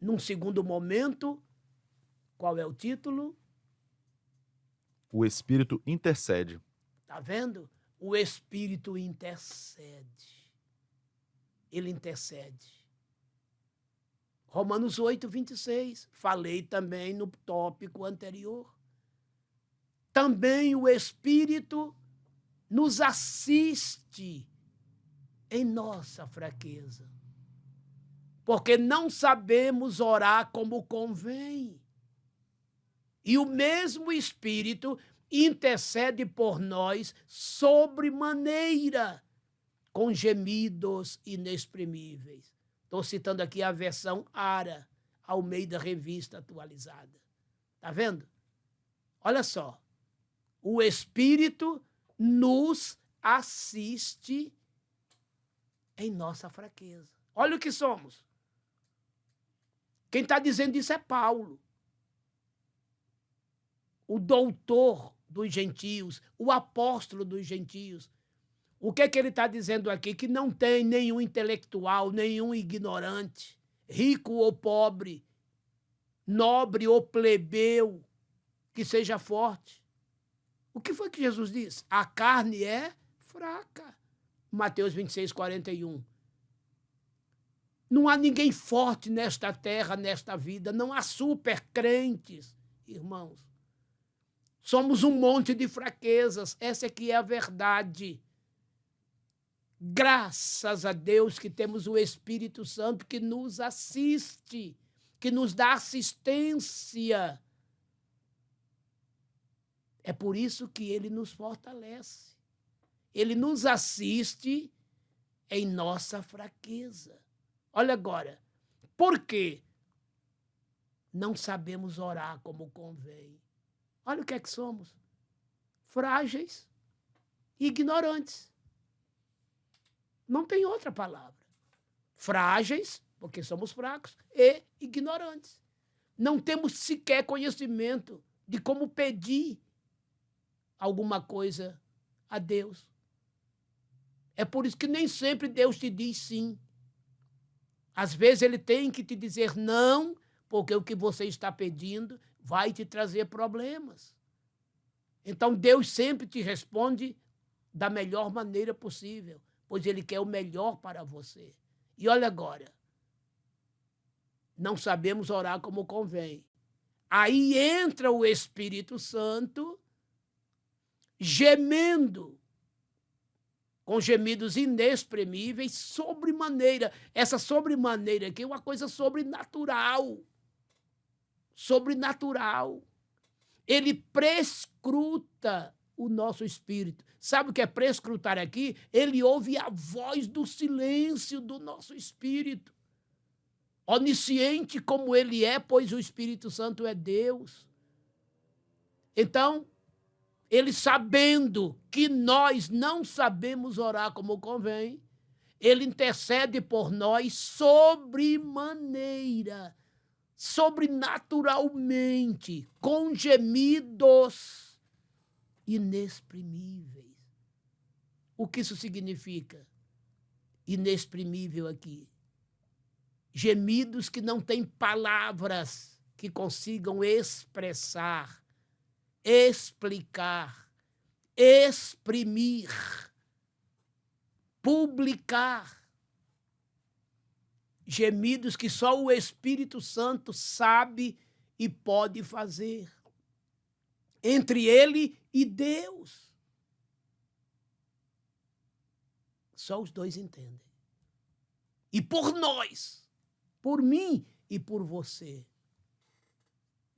S2: Num segundo momento, qual é o título?
S1: O Espírito intercede.
S2: Está vendo? O Espírito intercede. Ele intercede. Romanos 8, 26. Falei também no tópico anterior. Também o Espírito nos assiste em nossa fraqueza, porque não sabemos orar como convém. E o mesmo Espírito intercede por nós sobremaneira, com gemidos inexprimíveis. Estou citando aqui a versão ARA, Almeida Revista Atualizada. Está vendo? Olha só. O Espírito nos assiste em nossa fraqueza. Olha o que somos. Quem está dizendo isso é Paulo, o doutor dos gentios, o apóstolo dos gentios. O que é que ele está dizendo aqui? Que não tem nenhum intelectual, nenhum ignorante, rico ou pobre, nobre ou plebeu, que seja forte. O que foi que Jesus disse? A carne é fraca. Mateus 26, 41. Não há ninguém forte nesta terra, nesta vida. Não há super crentes, irmãos. Somos um monte de fraquezas. Essa aqui é a verdade. Graças a Deus que temos o Espírito Santo que nos assiste, que nos dá assistência. É por isso que ele nos fortalece. Ele nos assiste em nossa fraqueza. Olha agora, por quê? Não sabemos orar como convém. Olha o que é que somos. Frágeis e ignorantes. Não tem outra palavra. Frágeis, porque somos fracos, e ignorantes. Não temos sequer conhecimento de como pedir alguma coisa a Deus. É por isso que nem sempre Deus te diz sim. Às vezes ele tem que te dizer não, porque o que você está pedindo vai te trazer problemas. Então Deus sempre te responde da melhor maneira possível, pois ele quer o melhor para você. E olha agora, não sabemos orar como convém. Aí entra o Espírito Santo gemendo, com gemidos inexprimíveis, sobremaneira. Essa sobremaneira aqui é uma coisa sobrenatural. Sobrenatural. Ele prescruta o nosso espírito. Sabe o que é prescrutar aqui? Ele ouve a voz do silêncio do nosso espírito. Onisciente como ele é, pois o Espírito Santo é Deus. Então, ele sabendo que nós não sabemos orar como convém, ele intercede por nós sobremaneira, sobrenaturalmente, com gemidos inexprimíveis. O que isso significa? Inexprimível aqui. Gemidos que não têm palavras que consigam expressar, explicar, exprimir, publicar. Gemidos que só o Espírito Santo sabe e pode fazer. entre ele e Deus. Só os dois entendem. E por nós, por mim e por você,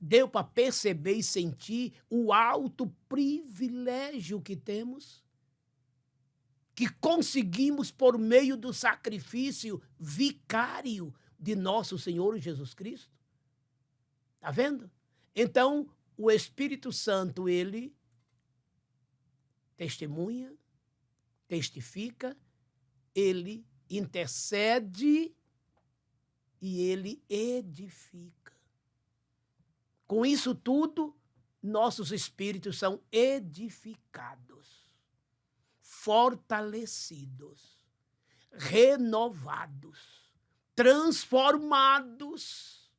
S2: deu para perceber e sentir o alto privilégio que temos, que conseguimos por meio do sacrifício vicário de nosso Senhor Jesus Cristo? Está vendo? Então, o Espírito Santo, ele testemunha, testifica, ele intercede e ele edifica. Com isso tudo, nossos espíritos são edificados, fortalecidos, renovados, transformados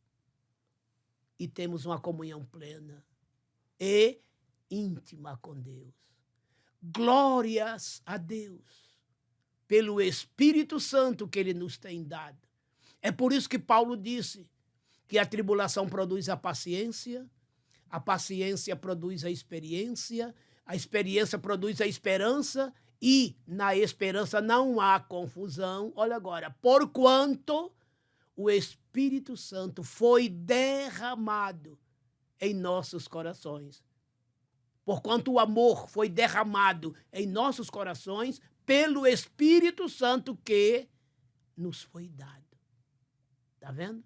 S2: e temos uma comunhão plena e íntima com Deus. Glórias a Deus pelo Espírito Santo que ele nos tem dado. É por isso que Paulo disse que a tribulação produz a paciência produz a experiência produz a esperança e na esperança não há confusão. Olha agora, porquanto o Espírito Santo foi derramado em nossos corações. Porquanto o amor foi derramado em nossos corações pelo Espírito Santo que nos foi dado. Está vendo?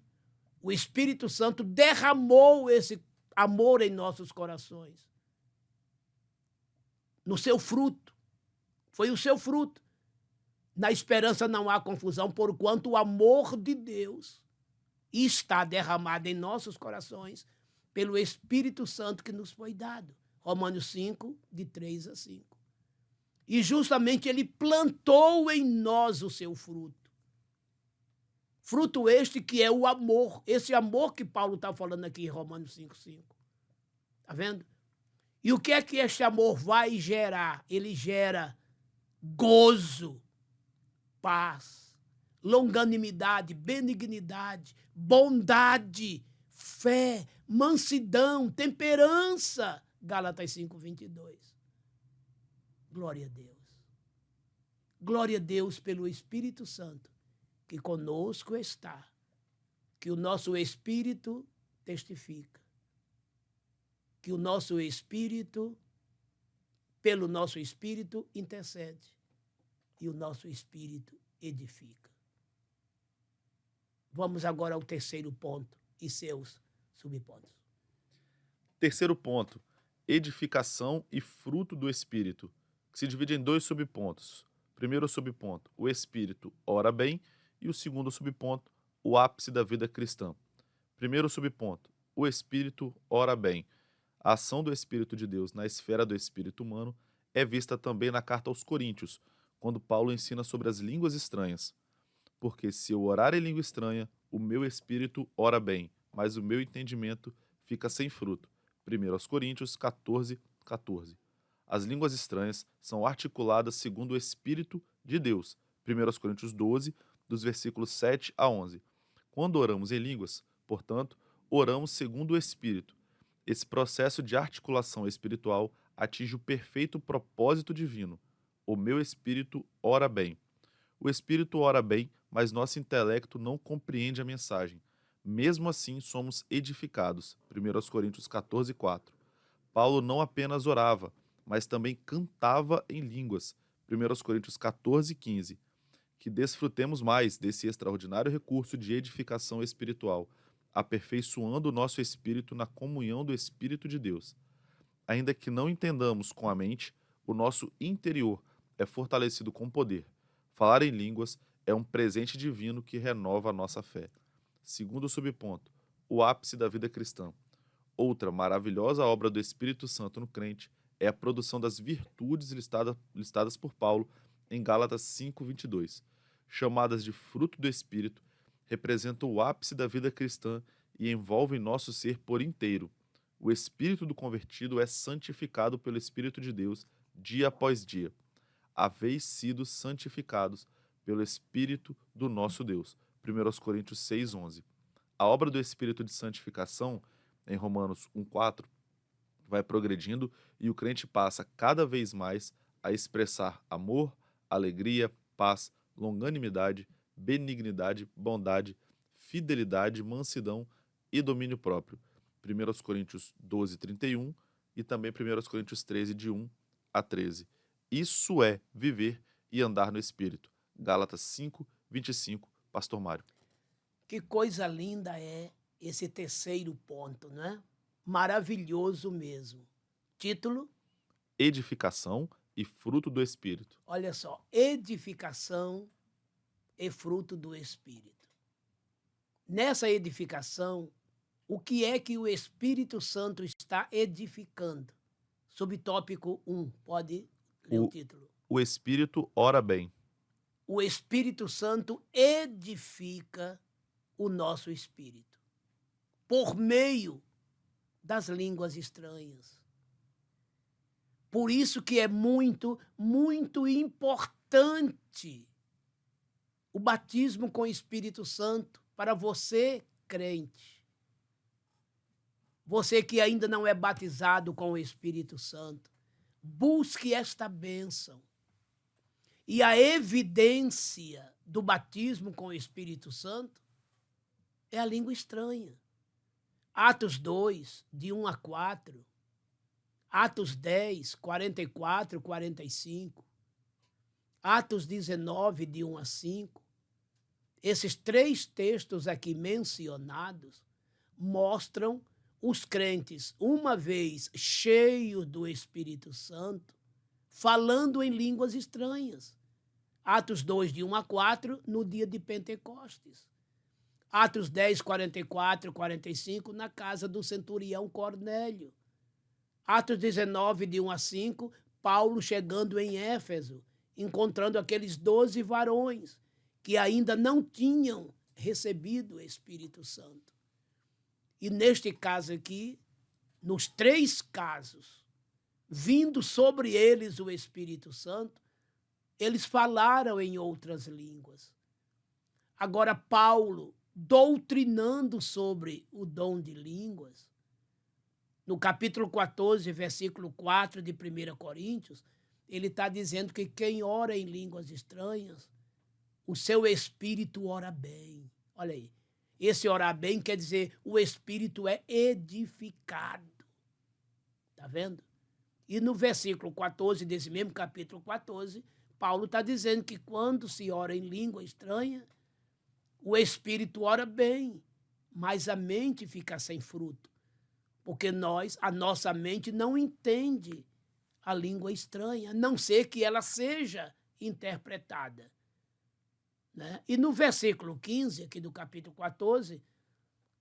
S2: O Espírito Santo derramou esse amor em nossos corações. No seu fruto. Foi o seu fruto. Na esperança não há confusão, porquanto o amor de Deus está derramado em nossos corações pelo Espírito Santo que nos foi dado. Romanos 5, de 3 a 5. E justamente ele plantou em nós o seu fruto. Fruto este que é o amor. Esse amor que Paulo está falando aqui em Romanos 5, 5. Está vendo? E o que é que este amor vai gerar? Ele gera gozo, paz, longanimidade, benignidade, bondade, fé, mansidão, temperança. Gálatas 5, 22. Glória a Deus. Glória a Deus pelo Espírito Santo que conosco está, que o nosso Espírito testifica, que o nosso Espírito, pelo nosso Espírito, intercede e o nosso Espírito edifica. Vamos agora ao terceiro ponto e seus subpontos.
S1: Terceiro ponto, edificação e fruto do Espírito, que se divide em dois subpontos. Primeiro subponto, o Espírito ora bem, e o segundo subponto, o ápice da vida cristã. Primeiro subponto, o Espírito ora bem. A ação do Espírito de Deus na esfera do espírito humano é vista também na carta aos Coríntios, quando Paulo ensina sobre as línguas estranhas. Porque se eu orar em língua estranha, o meu espírito ora bem, mas o meu entendimento fica sem fruto. 1 aos Coríntios 14, 14. As línguas estranhas são articuladas segundo o Espírito de Deus. 1 aos Coríntios 12, dos versículos 7 a 11. Quando oramos em línguas, portanto, oramos segundo o Espírito. Esse processo de articulação espiritual atinge o perfeito propósito divino. O meu espírito ora bem. O espírito ora bem, mas nosso intelecto não compreende a mensagem. Mesmo assim, somos edificados. 1 Coríntios 14, 4. Paulo não apenas orava, mas também cantava em línguas. 1 Coríntios 14, 15. Que desfrutemos mais desse extraordinário recurso de edificação espiritual, aperfeiçoando o nosso espírito na comunhão do Espírito de Deus. Ainda que não entendamos com a mente, o nosso interior é fortalecido com poder. Falar em línguas é um presente divino que renova a nossa fé. Segundo subponto, o ápice da vida cristã. Outra maravilhosa obra do Espírito Santo no crente é a produção das virtudes listadas por Paulo em Gálatas 5, 22. Chamadas de fruto do Espírito, representam o ápice da vida cristã e envolvem nosso ser por inteiro. O espírito do convertido é santificado pelo Espírito de Deus dia após dia. Haveis sido santificados pelo Espírito do nosso Deus. 1 Coríntios 6, 11. A obra do Espírito de santificação, em Romanos 1, 4, vai progredindo e o crente passa cada vez mais a expressar amor, alegria, paz, longanimidade, benignidade, bondade, fidelidade, mansidão e domínio próprio. 1 Coríntios 12, 31 e também 1 Coríntios 13, de 1 a 13. Isso é viver e andar no Espírito. Gálatas 5, 25, Pastor Mário.
S2: Que coisa linda é esse terceiro ponto, né? Maravilhoso mesmo. Título?
S1: Edificação e fruto do Espírito.
S2: Olha só, edificação e fruto do Espírito. Nessa edificação, o que é que o Espírito Santo está edificando? Subtópico 1, pode ler o título.
S1: O Espírito ora bem.
S2: O Espírito Santo edifica o nosso espírito por meio das línguas estranhas. Por isso que é muito, muito importante o batismo com o Espírito Santo para você, crente. Você que ainda não é batizado com o Espírito Santo, busque esta bênção. E a evidência do batismo com o Espírito Santo é a língua estranha. Atos 2, de 1 a 4. Atos 10, 44, 45. Atos 19, de 1 a 5. Esses 3 textos aqui mencionados mostram os crentes, uma vez cheios do Espírito Santo, falando em línguas estranhas. Atos 2, de 1 a 4, no dia de Pentecostes. Atos 10, 44, 45, na casa do centurião Cornélio. Atos 19, de 1 a 5, Paulo chegando em Éfeso, encontrando aqueles 12 varões que ainda não tinham recebido o Espírito Santo. E neste caso aqui, nos 3 casos, vindo sobre eles o Espírito Santo, eles falaram em outras línguas. Agora, Paulo, doutrinando sobre o dom de línguas, no capítulo 14, versículo 4 de 1 Coríntios, ele está dizendo que quem ora em línguas estranhas, o seu espírito ora bem. Olha aí. Esse orar bem quer dizer o espírito é edificado. Está vendo? E no versículo 14 desse mesmo capítulo 14, Paulo está dizendo que quando se ora em língua estranha, o espírito ora bem, mas a mente fica sem fruto. Porque a nossa mente não entende a língua estranha, a não ser que ela seja interpretada. Né? E no versículo 15, aqui do capítulo 14,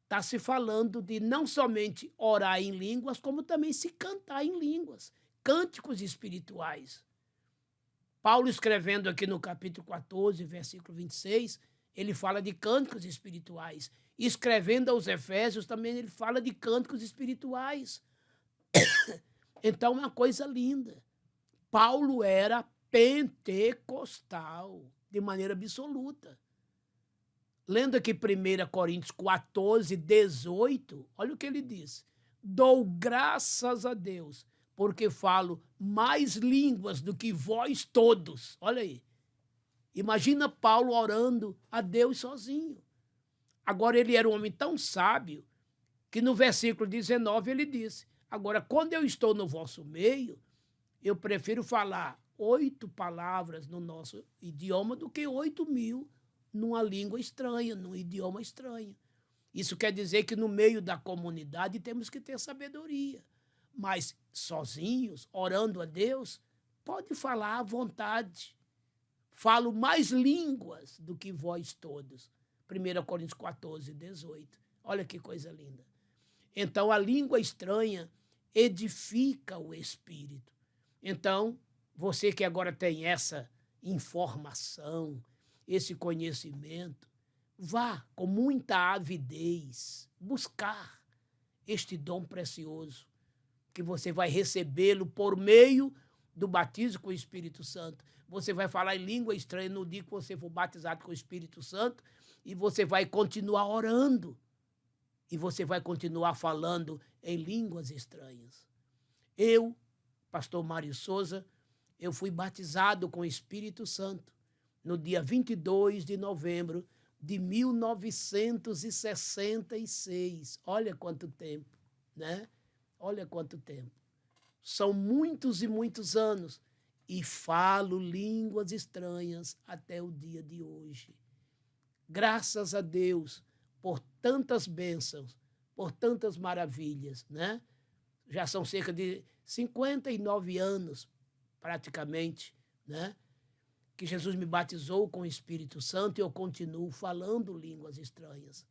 S2: está se falando de não somente orar em línguas, como também se cantar em línguas, cânticos espirituais. Paulo, escrevendo aqui no capítulo 14, versículo 26, ele fala de cânticos espirituais. Escrevendo aos Efésios, também ele fala de cânticos espirituais. Então, uma coisa linda. Paulo era pentecostal, de maneira absoluta. Lendo aqui 1 Coríntios 14, 18, olha o que ele diz. Dou graças a Deus, porque falo mais línguas do que vós todos. Olha aí. Imagina Paulo orando a Deus sozinho. Agora, ele era um homem tão sábio que no versículo 19 ele disse, agora, quando eu estou no vosso meio, eu prefiro falar 8 palavras no nosso idioma do que 8.000 numa língua estranha, num idioma estranho. Isso quer dizer que no meio da comunidade temos que ter sabedoria. Mas sozinhos, orando a Deus, pode falar à vontade. Falo mais línguas do que vós todos. 1 Coríntios 14, 18. Olha que coisa linda. Então, a língua estranha edifica o espírito. Então, você que agora tem essa informação, esse conhecimento, vá com muita avidez buscar este dom precioso, que você vai recebê-lo por meio do batismo com o Espírito Santo. Você vai falar em língua estranha no dia que você for batizado com o Espírito Santo e você vai continuar orando e você vai continuar falando em línguas estranhas. Eu, pastor Mário Souza, eu fui batizado com o Espírito Santo no dia 22 de novembro de 1966. Olha quanto tempo, né? Olha quanto tempo. São muitos e muitos anos e falo línguas estranhas até o dia de hoje. Graças a Deus por tantas bênçãos, por tantas maravilhas, né? Já são cerca de 59 anos, praticamente, né? Que Jesus me batizou com o Espírito Santo e eu continuo falando línguas estranhas.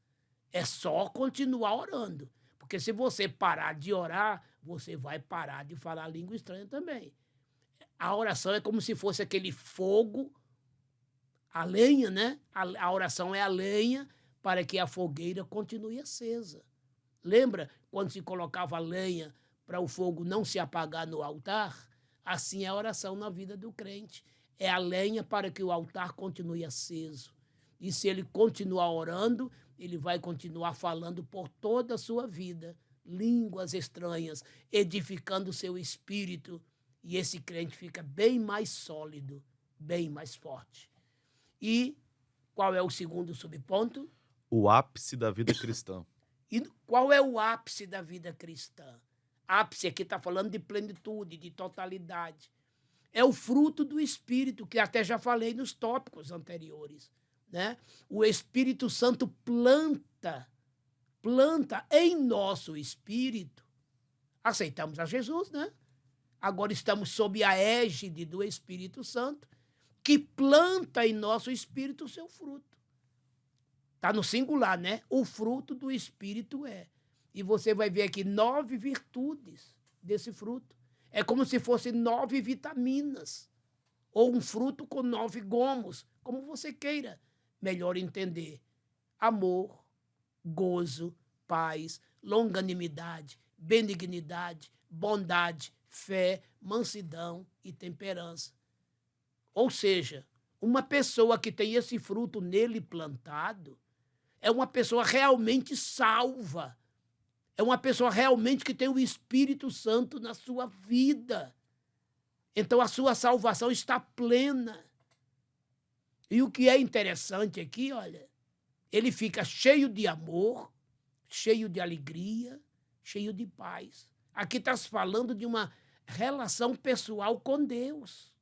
S2: É só continuar orando, porque se você parar de orar, você vai parar de falar língua estranha também. A oração é como se fosse aquele fogo, a lenha, né? A oração é a lenha para que a fogueira continue acesa. Lembra quando se colocava lenha para o fogo não se apagar no altar? Assim é a oração na vida do crente. É a lenha para que o altar continue aceso. E se ele continuar orando, ele vai continuar falando por toda a sua vida, línguas estranhas, edificando o seu espírito. E esse crente fica bem mais sólido, bem mais forte. E qual é o segundo subponto?
S1: O ápice da vida cristã.
S2: E qual é o ápice da vida cristã? Ápice aqui está falando de plenitude, de totalidade. É o fruto do Espírito, que até já falei nos tópicos anteriores, né? O Espírito Santo planta em nosso espírito. Aceitamos a Jesus, né? Agora estamos sob a égide do Espírito Santo, que planta em nosso espírito o seu fruto. Está no singular, né? O fruto do Espírito é. E você vai ver aqui 9 virtudes desse fruto. É como se fossem 9 vitaminas. Ou um fruto com 9 gomos, como você queira melhor entender. Amor, gozo, paz, longanimidade, benignidade, bondade, fé, mansidão e temperança. Ou seja, uma pessoa que tem esse fruto nele plantado é uma pessoa realmente salva. É uma pessoa realmente que tem o Espírito Santo na sua vida. Então a sua salvação está plena. E o que é interessante aqui, olha, ele fica cheio de amor, cheio de alegria, cheio de paz. Aqui está se falando de uma relação pessoal com Deus.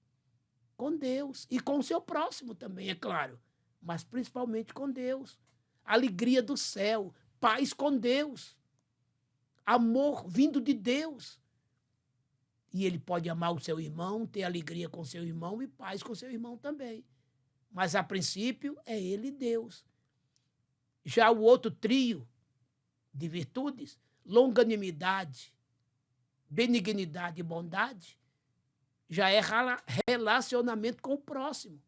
S2: Com Deus e com o seu próximo também, é claro, mas principalmente com Deus. Alegria do céu, paz com Deus, amor vindo de Deus. E ele pode amar o seu irmão, ter alegria com seu irmão e paz com seu irmão também. Mas, a princípio, é ele Deus. Já o outro trio de virtudes, longanimidade, benignidade e bondade, já é relacionamento com o próximo.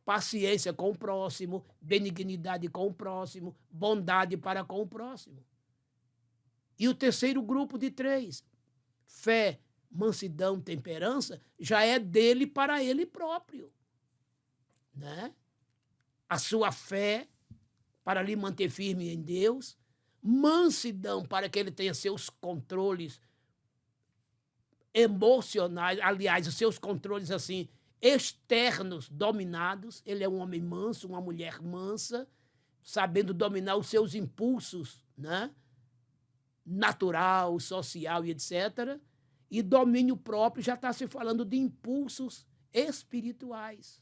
S2: Paciência com o próximo, benignidade com o próximo, bondade para com o próximo. E o terceiro grupo de 3, fé, mansidão, temperança, já é dele para ele próprio. Né? A sua fé para lhe manter firme em Deus, mansidão para que ele tenha seus controles emocionais, aliás, os seus controles assim externos dominados. Ele é um homem manso, uma mulher mansa, sabendo dominar os seus impulsos, né? Natural, social e etc. E domínio próprio já está se falando de impulsos espirituais.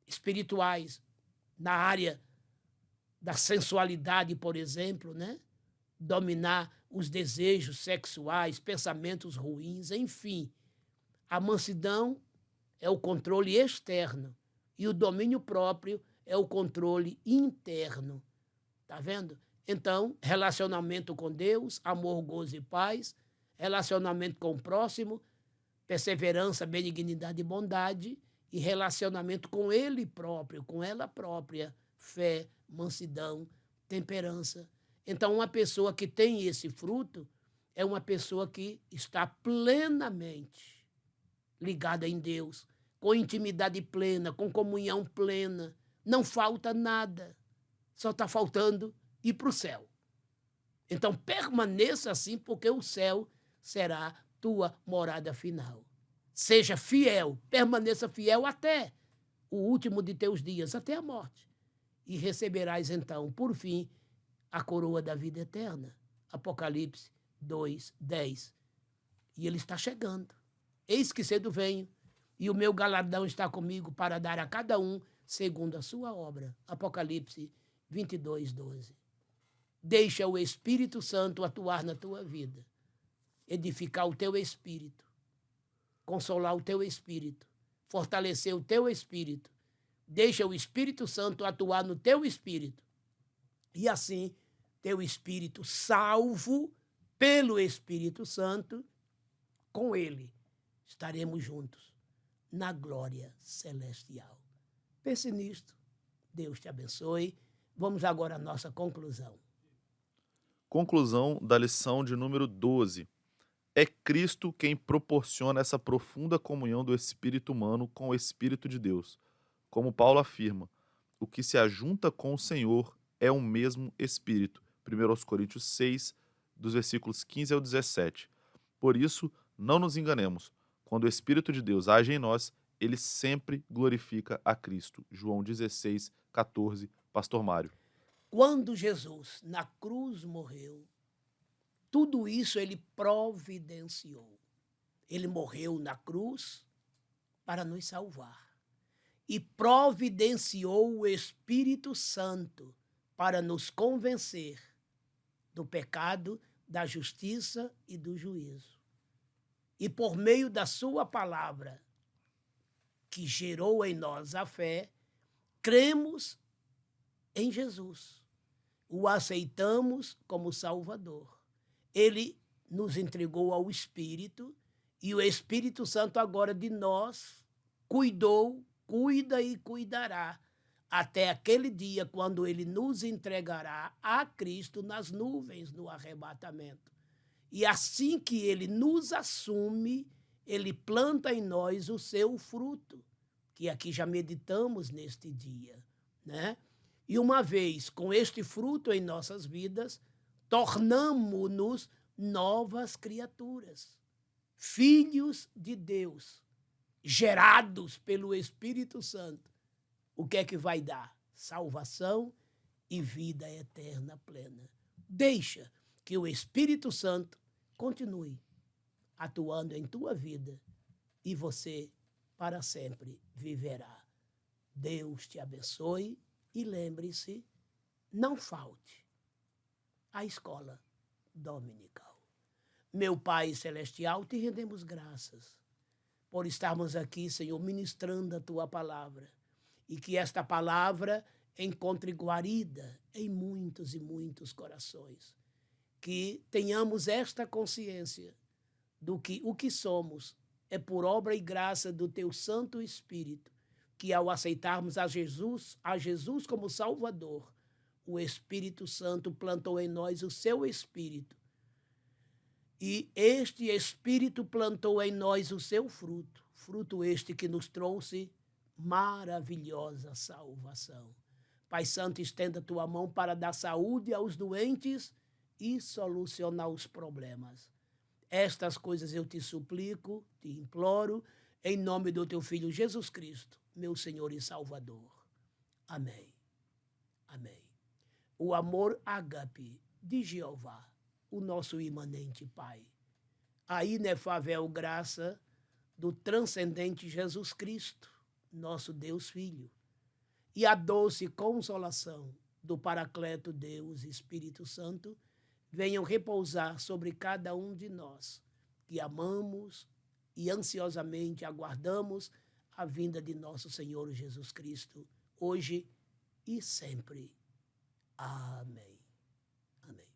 S2: Espirituais na área da sensualidade, por exemplo, né? Dominar os desejos sexuais, pensamentos ruins, enfim. A mansidão é o controle externo e o domínio próprio é o controle interno. Tá vendo? Então, relacionamento com Deus, amor, gozo e paz, relacionamento com o próximo, perseverança, benignidade e bondade, e relacionamento com ele próprio, com ela própria, fé, mansidão, temperança. Então, uma pessoa que tem esse fruto é uma pessoa que está plenamente ligada em Deus, com intimidade plena, com comunhão plena. Não falta nada, só está faltando ir para o céu. Então, permaneça assim, porque o céu será tua morada final. Seja fiel, permaneça fiel até o último de teus dias, até a morte. E receberás então, por fim, a coroa da vida eterna. Apocalipse 2:10. E ele está chegando. Eis que cedo venho, e o meu galardão está comigo para dar a cada um segundo a sua obra. Apocalipse 22:12. Deixa o Espírito Santo atuar na tua vida, edificar o teu espírito, consolar o teu espírito, fortalecer o teu espírito. Deixa o Espírito Santo atuar no teu espírito. E assim, teu espírito salvo pelo Espírito Santo, com ele estaremos juntos na glória celestial. Pense nisto. Deus te abençoe. Vamos agora à nossa conclusão.
S1: Conclusão da lição de número 12. É Cristo quem proporciona essa profunda comunhão do espírito humano com o Espírito de Deus. Como Paulo afirma, o que se ajunta com o Senhor é um mesmo Espírito. 1 Coríntios 6, dos versículos 15 ao 17. Por isso, não nos enganemos. Quando o Espírito de Deus age em nós, ele sempre glorifica a Cristo. João 16, 14, Pastor Mário.
S2: Quando Jesus na cruz morreu, tudo isso ele providenciou. Ele morreu na cruz para nos salvar. E providenciou o Espírito Santo para nos convencer do pecado, da justiça e do juízo. E por meio da sua palavra, que gerou em nós a fé, cremos em Jesus. O aceitamos como Salvador. Ele nos entregou ao Espírito e o Espírito Santo agora de nós cuidou, cuida e cuidará até aquele dia quando ele nos entregará a Cristo nas nuvens no arrebatamento. E assim que ele nos assume, ele planta em nós o seu fruto, que aqui já meditamos neste dia, né? E uma vez com este fruto em nossas vidas, tornamo-nos novas criaturas, filhos de Deus, gerados pelo Espírito Santo. O que é que vai dar? Salvação e vida eterna plena. Deixa que o Espírito Santo continue atuando em tua vida e você para sempre viverá. Deus te abençoe e lembre-se, não falte à escola dominical. Meu Pai Celestial, te rendemos graças por estarmos aqui, Senhor, ministrando a tua palavra e que esta palavra encontre guarida em muitos e muitos corações. Que tenhamos esta consciência do que o que somos é por obra e graça do teu Santo Espírito, que ao aceitarmos a Jesus como Salvador, o Espírito Santo plantou em nós o seu Espírito. E este Espírito plantou em nós o seu fruto, fruto este que nos trouxe maravilhosa salvação. Pai Santo, estenda a tua mão para dar saúde aos doentes e solucionar os problemas. Estas coisas eu te suplico, te imploro, em nome do teu Filho Jesus Cristo, meu Senhor e Salvador. Amém. Amém. O amor ágape de Jeová, o nosso imanente Pai, a inefável graça do transcendente Jesus Cristo, nosso Deus Filho, e a doce consolação do Paracleto Deus Espírito Santo venham repousar sobre cada um de nós, que amamos e ansiosamente aguardamos a vinda de nosso Senhor Jesus Cristo, hoje e sempre. Amém. Amém.